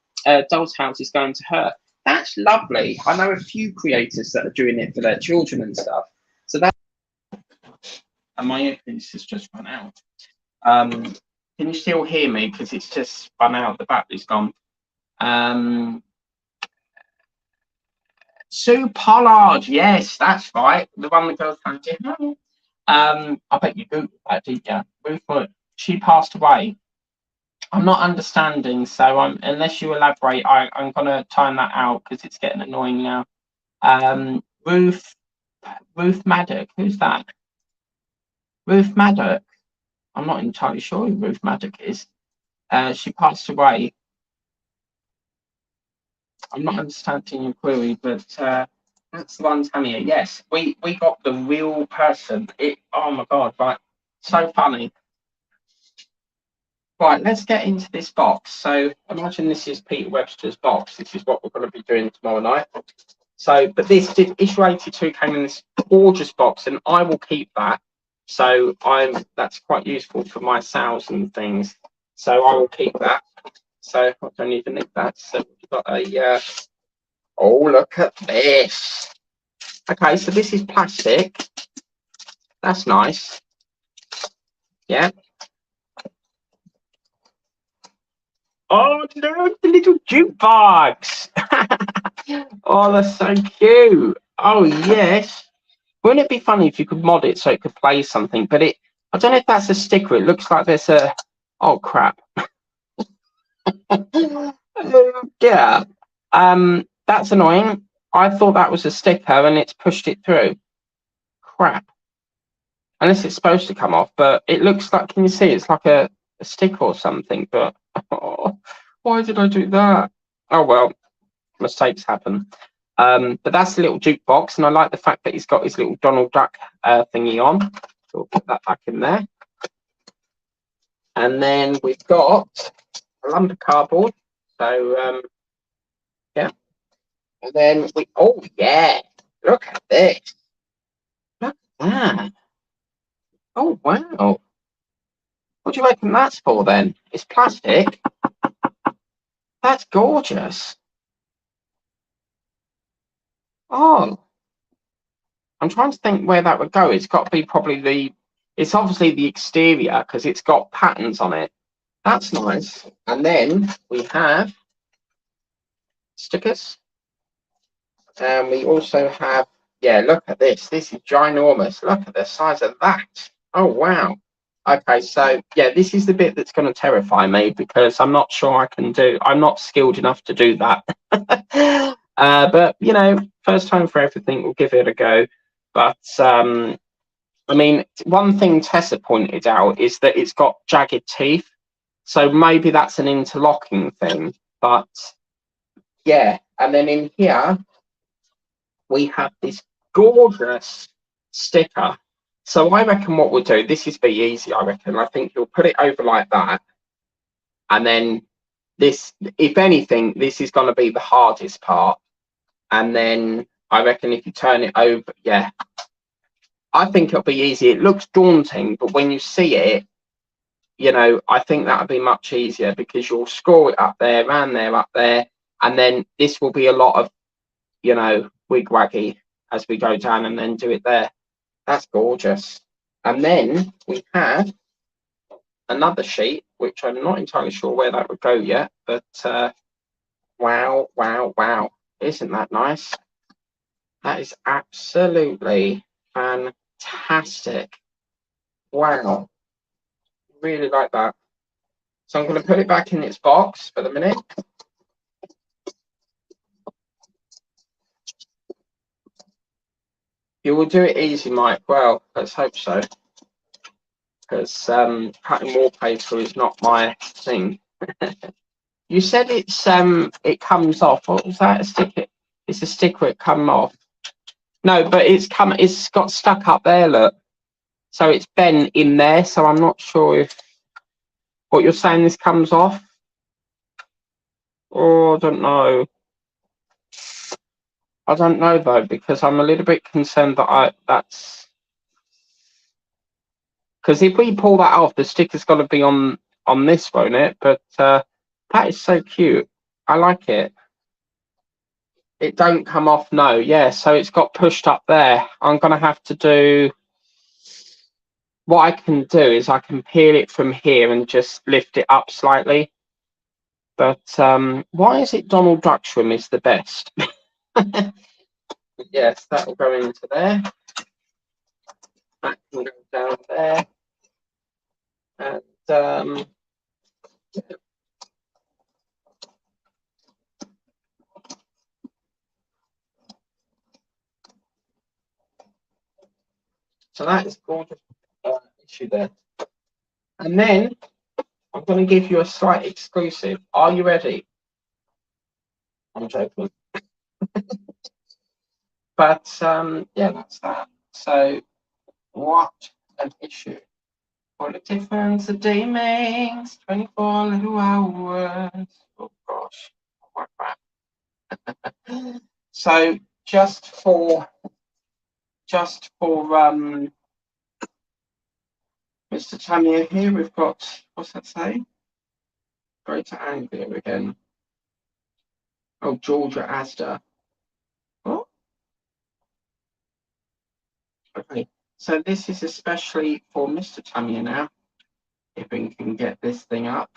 Doll's House is going to her. That's lovely. I know a few creators that are doing it for their children and stuff. So that. And my earpiece has just run out. Can you still hear me? Because it's just run out. The battery's gone. Sue Pollard, yes, that's right. The one that goes down to I bet you Googled that, didn't you? Ruth, she passed away. I'm not understanding, so unless you elaborate, I'm gonna time that out because it's getting annoying now. Ruth Maddock, who's that? Ruth Maddock. I'm not entirely sure who Ruth Maddock is. She passed away. I'm not understanding your query, but that's the one, Tanya. Yes, we got the real person. Oh my god, right, so funny. Right, let's get into this box. So imagine this is Peter Webster's box. This is what we're going to be doing tomorrow night. So, but this issue 82 came in this gorgeous box, and I will keep that. So that's quite useful for my sales and things. So I will keep that. So I don't even need that. So we've got a oh, look at this. Okay, so this is plastic. That's nice. Yeah. Oh, look, the little jukebox. Oh, that's so cute. Oh, yes. Wouldn't it be funny if you could mod it so it could play something? But I don't know if that's a sticker. It looks like there's a, oh, crap. Yeah. That's annoying. I thought that was a sticker and it's pushed it through. Crap. Unless it's supposed to come off, but it looks like, can you see? It's like a stick or something, but oh, why did I do that? Oh, well, mistakes happen. But that's a little jukebox, and I like the fact that he's got his little Donald Duck thingy on. So we'll put that back in there. And then we've got a lump of cardboard. So, yeah. And then oh, yeah, look at this. Look at that. Oh, wow. What do you reckon that's for then? It's plastic. That's gorgeous. Oh, I'm trying to think where that would go. It's got to be probably it's obviously the exterior because it's got patterns on it. That's nice. And then we have stickers. And we also have, yeah, look at this. This is ginormous. Look at the size of that. Oh, wow. Okay, so, yeah, this is the bit that's going to terrify me because I'm not sure I'm not skilled enough to do that. But, you know, first time for everything, we'll give it a go. But, I mean, one thing Tessa pointed out is that it's got jagged teeth. So maybe that's an interlocking thing. But, yeah, and then in here, we have this gorgeous sticker. So I reckon what we'll do, this is be easy, I reckon. I think you'll put it over like that. And then this, if anything, this is going to be the hardest part. And then I reckon if you turn it over, yeah, I think it'll be easy. It looks daunting, but when you see it, you know, I think that'll be much easier because you'll score it up there, up there. And then this will be a lot of, you know, wig-waggy as we go down and then do it there. That's gorgeous. And then we have another sheet, which I'm not entirely sure where that would go yet, but wow, wow, wow. Isn't that nice? That is absolutely fantastic. Wow. Really like that. So I'm going to put it back in its box for the minute. You will do it easy, Mike. Well, let's hope so. Because cutting wallpaper is not my thing. You said it's it comes off. What was that? A sticker? It's a sticker. It come off. No, but it's got stuck up there. Look, so it's bent in there. So I'm not sure if what you're saying this comes off. Oh, I don't know. I don't know though, because I'm a little bit concerned that that's because if we pull that off, the sticker's got to be on this, won't it? But that is so cute. I like it. It don't come off, no. Yeah, so it's got pushed up there. I'm going to have to do... What I can do is I can peel it from here and just lift it up slightly. But why is it Donald Duck's room is the best? Yes, that will go into there. That can go down there. And so that is gorgeous issue there. And then I'm going to give you a slight exclusive. Are you ready? I'm joking. But yeah, that's that. So what an issue. What a difference a day makes. 24 little hours. Oh gosh. Oh, my. So just for Mr. Tamiya here, we've got, what's that say? Greater Anglia again. Oh, Georgia Asda. What? Okay, so this is especially for Mr. Tamiya now. If we can get this thing up.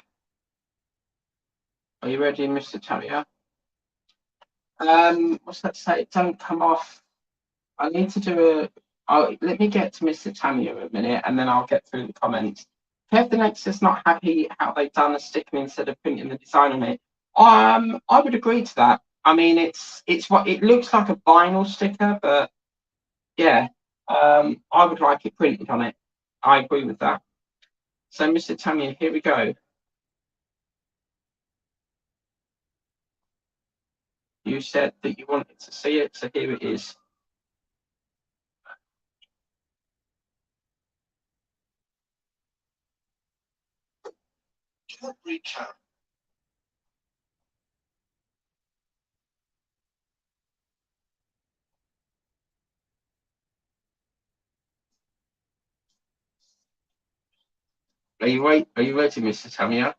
Are you ready, Mr. Tamiya? What's that say? Don't come off. I need to do let me get to Mr. Tamiya a minute, and then I'll get through the comments. Kev the Nexus not happy how they've done a sticker instead of printing the design on it. I would agree to that. I mean, it's what it looks like a vinyl sticker, but yeah, I would like it printed on it. I agree with that. So, Mr. Tamiya, here we go. You said that you wanted to see it, so here it is. Recap. Are you ready, Mr. Tamiya?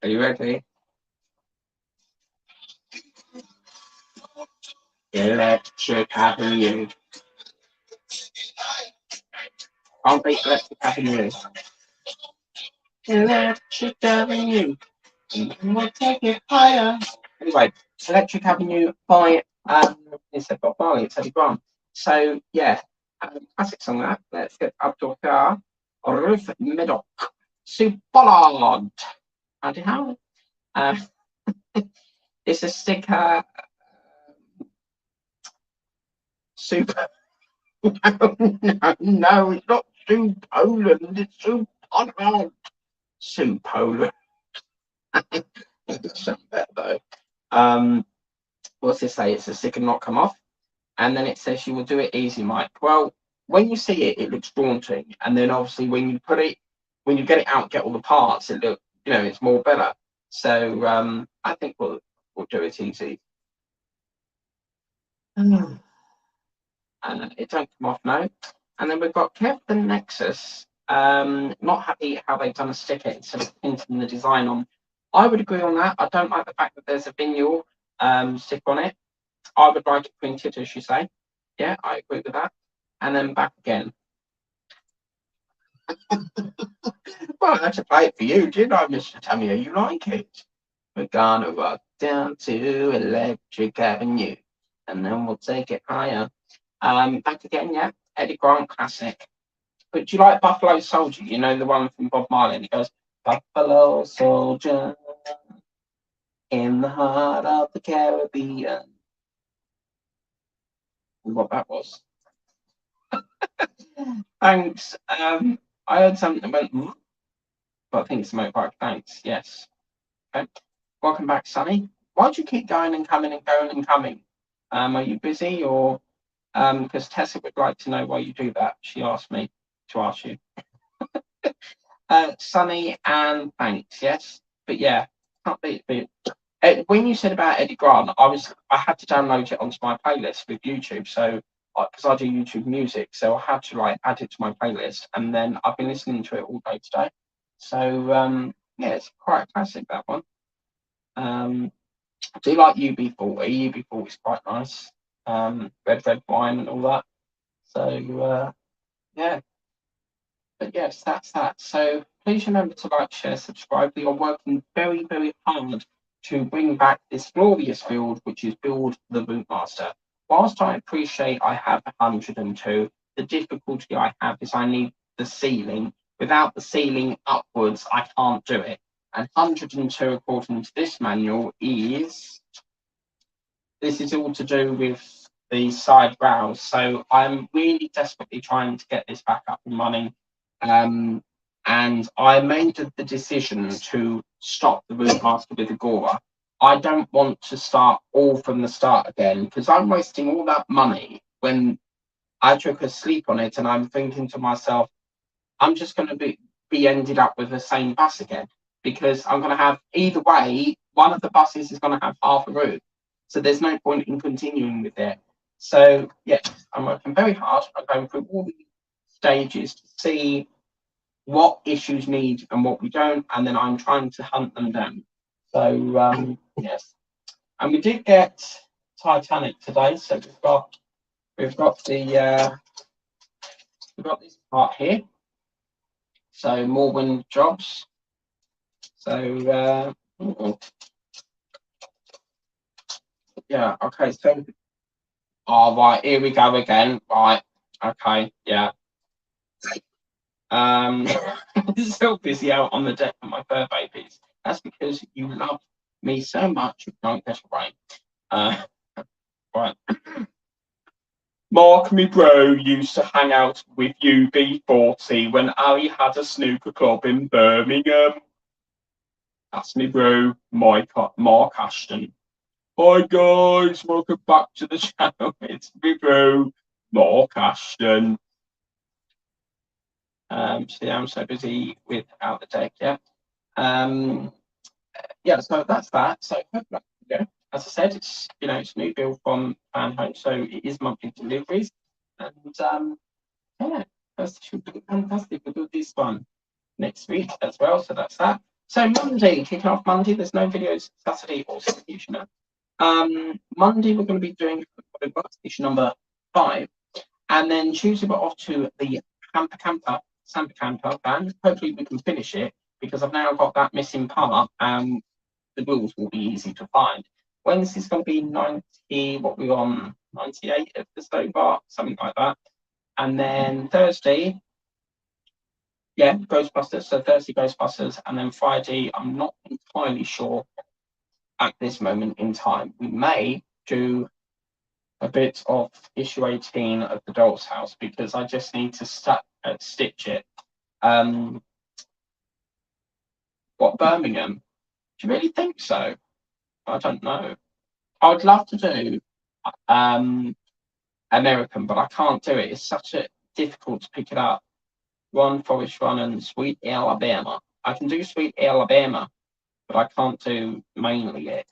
Are you ready? Electric Avenue. I'll be Electric Avenue. Electric Avenue. We'll take it higher. Anyway, Electric Avenue by instead of Bob Marley, it's Eddie Grant. So yeah, classic song that. Let's get Abdul Car, Ruth Medoc, Sue Bollard, Andy Howell. It's a sticker. Super. No, it's not Sue Poland. It's Sue Pollard. Sue Poland. That does sound better though. What's this say? It's a sticker not come off. And then it says you will do it easy, Mike. Well, when you see it, it looks daunting. And then obviously when you get it out, get all the parts, it look, it's more better. So I think we'll do it easy. And it don't come off now. And then we've got Kev the Nexus. Not happy how they've done a sticker instead of painting the design on. I would agree on that. I don't like the fact that there's a vinyl stick on it. I would like it printed, as you say. Yeah, I agree with that. And then back again. Well, I had to play it for you, didn't I, Mr. Tamiya? You like it? We're gonna walk down to Electric Avenue, and then we'll take it higher. Back again, yeah. Eddie Grant classic. But do you like Buffalo Soldier? You know the one from Bob Marley, and it goes, Buffalo Soldier in the heart of the Caribbean. What that was. Thanks. I heard something that went, but I think it's motorbike. Thanks. Yes. Okay. Welcome back, Sonny. Why do you keep going and coming and going and coming? Are you busy or because Tessa would like to know why you do that? She asked me to ask you. Sonny and thanks. Yes, but yeah, can't beat it. When you said about Eddie Grant, I had to download it onto my playlist with YouTube, so because I do YouTube music, so I had to like add it to my playlist, and then I've been listening to it all day today. So yeah, it's quite a classic, that one. I do like UB40. UB40 is quite nice. Red wine and all that. So yeah. But yes, that's that. So please remember to like, share, subscribe. We are working very, very hard to bring back this glorious build, which is Build the Bootmaster. Whilst I appreciate I have 102, the difficulty I have is I need the ceiling. Without the ceiling upwards, I can't do it. And 102, according to this manual, this is all to do with the side rails. So I'm really desperately trying to get this back up and running. And I made the decision to stop the Bootmaster with Agora. I don't want to start all from the start again, because I'm wasting all that money when I took a sleep on it, and I'm thinking to myself, I'm just going to be ended up with the same bus again, because I'm going to have, either way, one of the buses is going to have half a route. So there's no point in continuing with it. So yes, I'm working very hard. I'm going through all the stages to see what issues need and what we don't, and then I'm trying to hunt them down. So yes, and we did get Titanic today. So we've got this part here. So more wind jobs. So yeah, okay. So right, here we go again. Right, okay, yeah. Still busy out on the deck with my fur babies. That's because you love me so much you don't get away. Right. Mark, me bro, used to hang out with UB40 when Ali had a snooker club in Birmingham. That's me bro, Mark Ashton. Hi guys, welcome back to the channel. It's me bro, Mark Ashton. So yeah, I'm so busy without the deck, yeah. Yeah, so that's that. So yeah, as I said, it's it's a new build from Fan Home, so it is monthly deliveries, and yeah, that should be fantastic. We'll do this one next week as well, so that's that. So Monday, kicking off Monday. There's no videos Saturday or Sunday, Monday we're going to be doing station number 5, and then Tuesday we're off to the Sampa Camper van. Hopefully we can finish it, because I've now got that missing part. The wheels will be easy to find. Wednesday's going to be 90, what we're on, 98 at the Stoke Bar, something like that. And then Thursday, yeah, Ghostbusters. So Thursday, Ghostbusters. And then Friday, I'm not entirely sure at this moment in time. We may do a bit of issue 18 of the Doll's House, because I just need to stitch it. What, Birmingham? Do you really think so? I don't know. I would love to do American, but I can't do it. It's such a difficult to pick it up. Ron, Forest Run, and Sweet Alabama. I can do Sweet Alabama, but I can't do mainly it.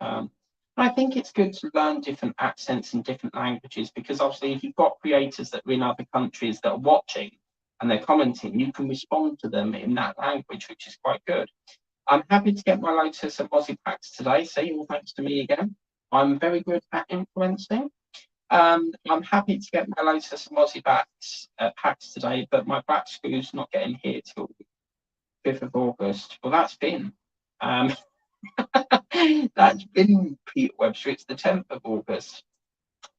I think it's good to learn different accents and different languages, because obviously if you've got creators that are in other countries that are watching and they're commenting, you can respond to them in that language, which is quite good. I'm happy to get my Lotus and Aussie packs today. See, all thanks to me again. I'm very good at influencing. I'm happy to get my Lotus and Aussie packs today, but my back screw's not getting here till 5th of August. Well, that's been. That's been Peter Webster. It's the 10th of August.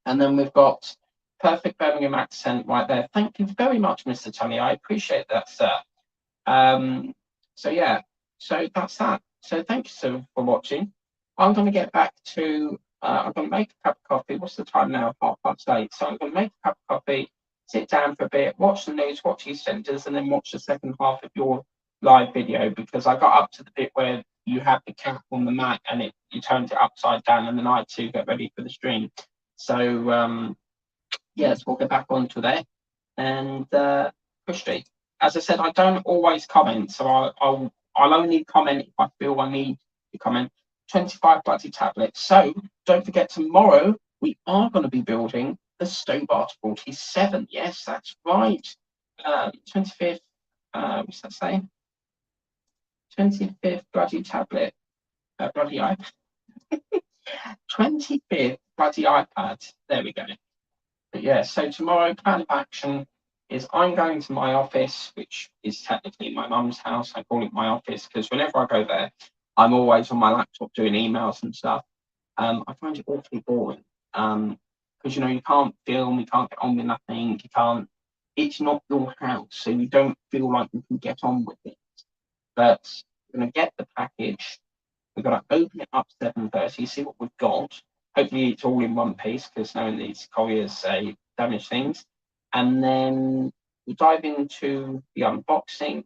And then we've got perfect Birmingham accent right there. Thank you very much, Mr. Tony. I appreciate that, sir. So yeah, so that's that. So thank you so for watching. I'm going to get back to, I'm going to make a cup of coffee. What's the time now? 8:30. So I'm going to make a cup of coffee, sit down for a bit, watch the news, watch EastEnders, and then watch the second half of your live video, because I got up to the bit where you have the cap on the mat and you turned it upside down, and then I had to get ready for the stream. So yes, we'll get back onto there and push it. As I said, I don't always comment, so I'll only comment if I feel I need to comment. 25 bloody tablets. So don't forget, tomorrow we are going to be building the Stobart 47. Yes, that's right. 25th, what's that saying? 25th bloody tablet, bloody iPad. 25th bloody iPad. There we go. But yeah, so tomorrow, plan of action is I'm going to my office, which is technically my mum's house. I call it my office because whenever I go there, I'm always on my laptop doing emails and stuff. I find it awfully boring because you can't film, you can't get on with nothing, you can't. It's not your house, so you don't feel like you can get on with it. But we're gonna get the package. We've got to open it up 7:30, see what we've got. Hopefully it's all in one piece because knowing these couriers say damage things. And then we'll dive into the unboxing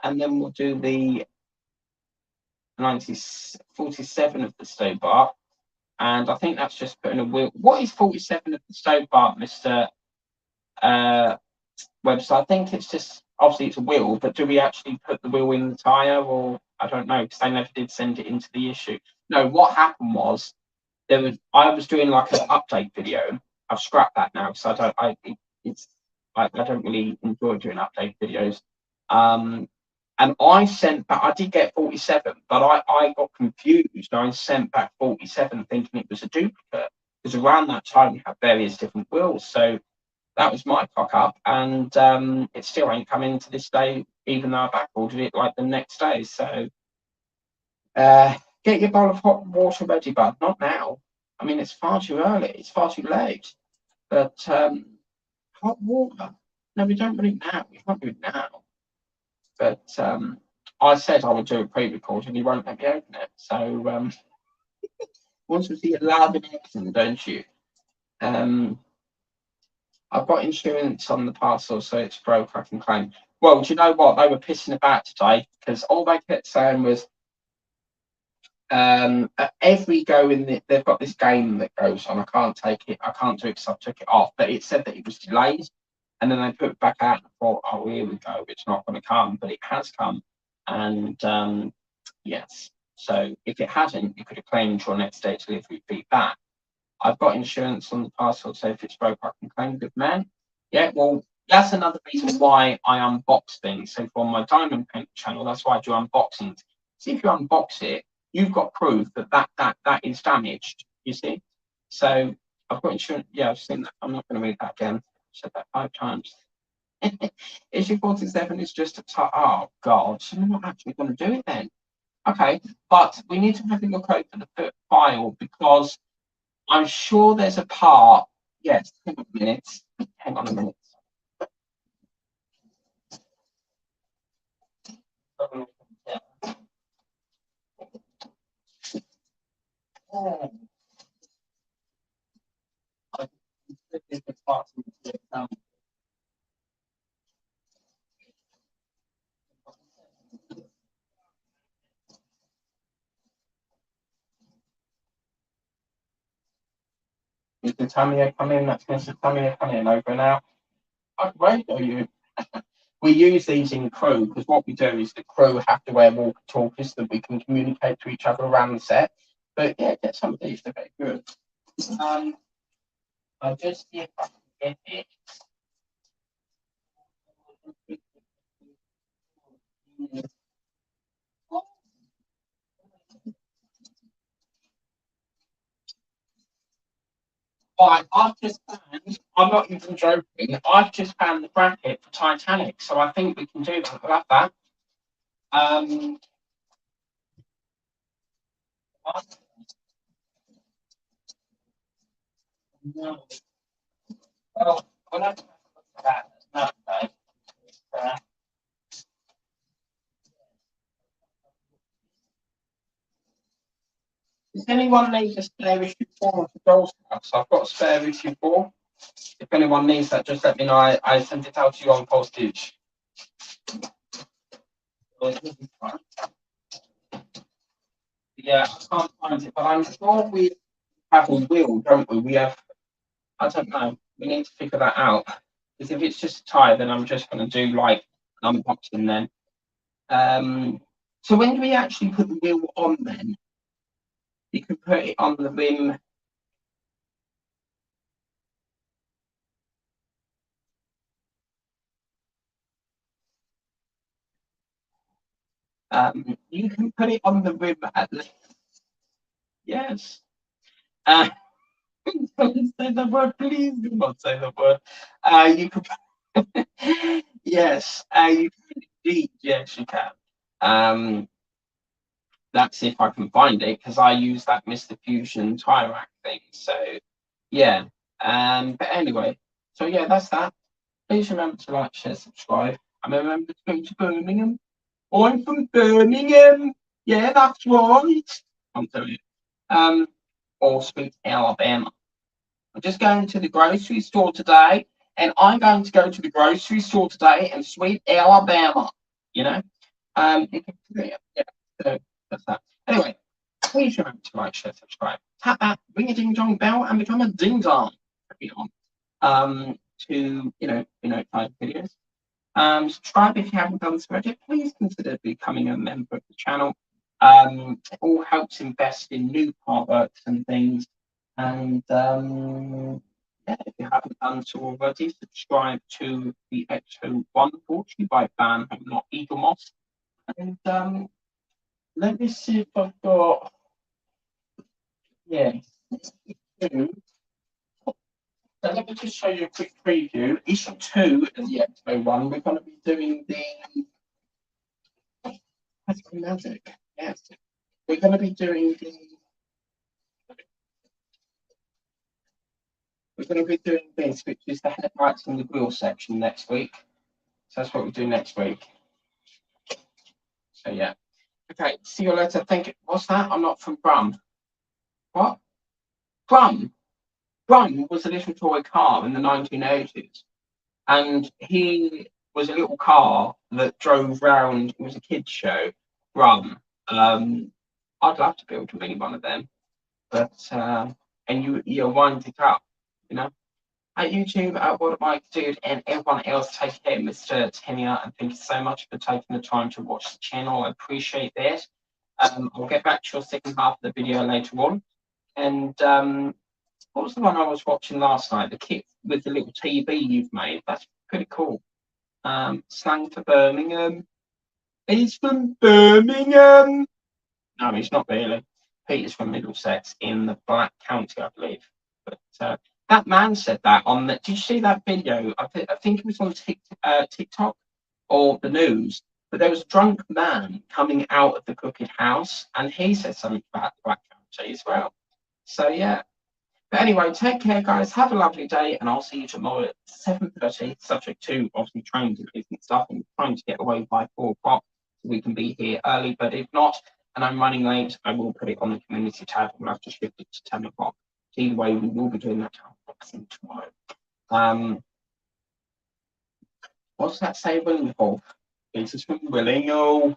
and then we'll do the 47 of the Stobart. And I think that's just putting a wheel. What is 47 of the Stobart, Mr. Webster? I think it's just, obviously it's a wheel, but do we actually put the wheel in the tyre or I don't know because they never did send it into the issue. No, what happened was I was doing like an update video. I've scrapped that now because I don't really enjoy doing update videos. And I sent back. I did get 47, but I got confused. I sent back 47 thinking it was a duplicate because around that time we had various different wheels. So that was my cock up, and it still ain't come in to this day, even though I back ordered it like the next day. So get your bowl of hot water ready, bud. Not now. I mean, it's far too early. It's far too late. But hot water. No, we don't want it now. We can't do it now. But I said I would do a pre-record, and you won't let me open it. So once we see it loud and action, don't you? I've got insurance on the parcel, so it's broke. I can claim. Well, do you know what? They were pissing about today because all they kept saying was, at every go they've got this game that goes on. I can't take it. I can't do it because I took it off. But it said that it was delayed, and then they put it back out and thought, oh, here we go. It's not going to come, but it has come. And yes, so if it hadn't, you could have claimed your next day delivery fee back. I've got insurance on the parcel, so if it's broke, I can claim. Good man. Yeah, well, that's another reason why I unbox things. So for my Diamond Paint channel, that's why I do unboxings. See, if you unbox it, you've got proof that is damaged. You see. So I've got insurance. Yeah, I've seen that. I'm not going to read that again. I've said that 5 times. Issue 47 is just a oh God, so I'm not actually going to do it then. Okay, but we need to have a look over the file because I'm sure there's a part. Yes, hang on a minute. Hang on a minute. Oh. Is the Tamiya come in? That's Mr. Tamiya come in over now. Oh, great, are you? We use these in crew because what we do is the crew have to wear walkie-talkies that we can communicate to each other around the set. But yeah, get some of these, they're very good. I'll just see if I can get it. Right, I've just found, I'm not even joking, I've just found the bracket for Titanic, so I think we can do that. We'll have that. No. Well, we'll have to look at that another day. Does anyone need a spare issue 4 for Doll's House? I've got a spare issue 4. If anyone needs that, just let me know. I sent it out to you on postage. Yeah, I can't find it, but I'm sure we have a wheel, don't we? We have, I don't know. We need to figure that out. Because if it's just a tire, then I'm just going to do like an unboxing then. So when do we actually put the wheel on then? You can put it on the rim. You can put it on the rim at least. Yes. Don't say the word, please do not say the word. You can, yes, you can indeed, yes, you can. That's if I can find it, because I use that Mr. Fusion tire rack thing. So, yeah. But anyway, so yeah, that's that. Please remember to like, share, subscribe, and remember to go to Birmingham. I'm from Birmingham. Yeah, that's right. I'm telling you. Or Sweet Alabama. I'm just going to the grocery store today, and I'm going to go to the grocery store today in Sweet Alabama. You know, yeah, so that's that. Anyway, please remember to like, share, subscribe, tap that ring a ding dong bell, and become a ding dong. To type videos. Subscribe if you haven't done so already. Please consider becoming a member of the channel. It all helps invest in new artworks and things. And yeah, if you haven't done so already, subscribe to the Ecto 1 brought to you by Van, not Eagle Moss. And let me see if I've got. Yeah. So let me just show you a quick preview. Issue 2 of the Ecto 1, we're going to be doing the magic. Yes. We're going to be doing the. We're going to be doing this, which is the headlights and the wheel section next week. So that's what we do next week. So yeah. Okay, see you later. Thank you. What's that? I'm not from Brum. What? Brum? Brum was a little toy car in the 1980s. And he was a little car that drove round. It was a kids' show. Brum. I'd love to build a mini one of them. But, and you wind it up, you know? At YouTube, at What Mike Dude, and everyone else, take care, Mr. Tenure, and thank you so much for taking the time to watch the channel. I appreciate that. I'll get back to your second half of the video later on. And what was the one I was watching last night? The kit with the little TV you've made. That's pretty cool. Slang for Birmingham. He's from Birmingham. No, he's not really. Peter's from Middlesex in the Black County, I believe. But that man said that on the. Did you see that video? I think it was on TikTok or the news. But there was a drunk man coming out of the crooked house, and he said something about the Black County as well. So yeah. But anyway, take care, guys. Have a lovely day, and I'll see you tomorrow at 7:30. Subject to obviously trains and stuff, and trying to get away by 4 o'clock so we can be here early. But if not, and I'm running late, I will put it on the community tab. We'll have to shift it to 10 o'clock. Either way, we will be doing that unboxing tomorrow. What's that say, Willingholm? This is from Willingham.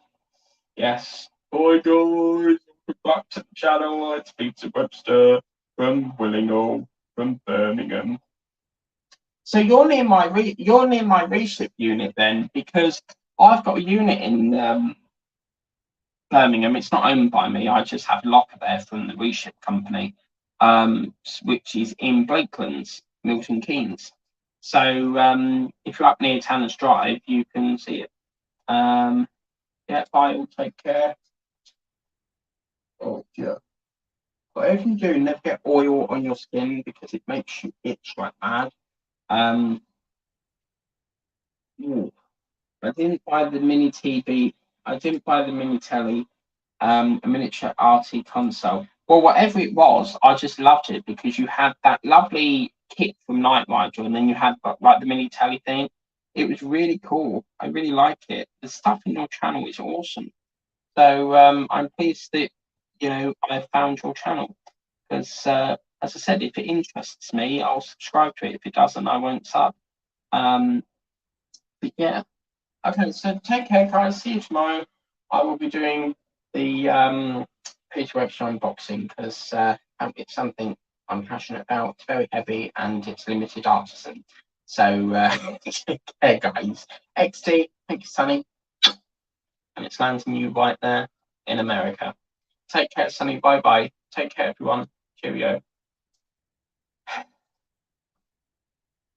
Yes. Bye, guys. Welcome back to the channel. It's Peter Webster from Willingham, from Birmingham. So you're near my reship unit then, because I've got a unit in Birmingham. It's not owned by me. I just have locker there from the reship company, which is in Blakelands, Milton Keynes. So if you're up near Tanner's Drive, you can see it. Yeah, bye. All take care. Oh yeah. Whatever you do, never get oil on your skin because it makes you itch like mad. I didn't buy the mini TV. I didn't buy the mini telly. A miniature RT console. Well, whatever it was, I just loved it because you had that lovely kit from Night Rider, and then you had like the mini telly thing. It was really cool. I really like it. The stuff in your channel is awesome. So I'm pleased that I found your channel because, as I said, if it interests me, I'll subscribe to it. If it doesn't, I won't sub. But yeah. Okay, so take care, guys. See you tomorrow. I will be doing the Peter Webster unboxing because it's something I'm passionate about. It's very heavy and it's limited artisan. So take care, guys. XT, thank you, Sunny. And it's landing you right there in America. Take care, Sunny. Bye bye. Take care, everyone. Cheerio.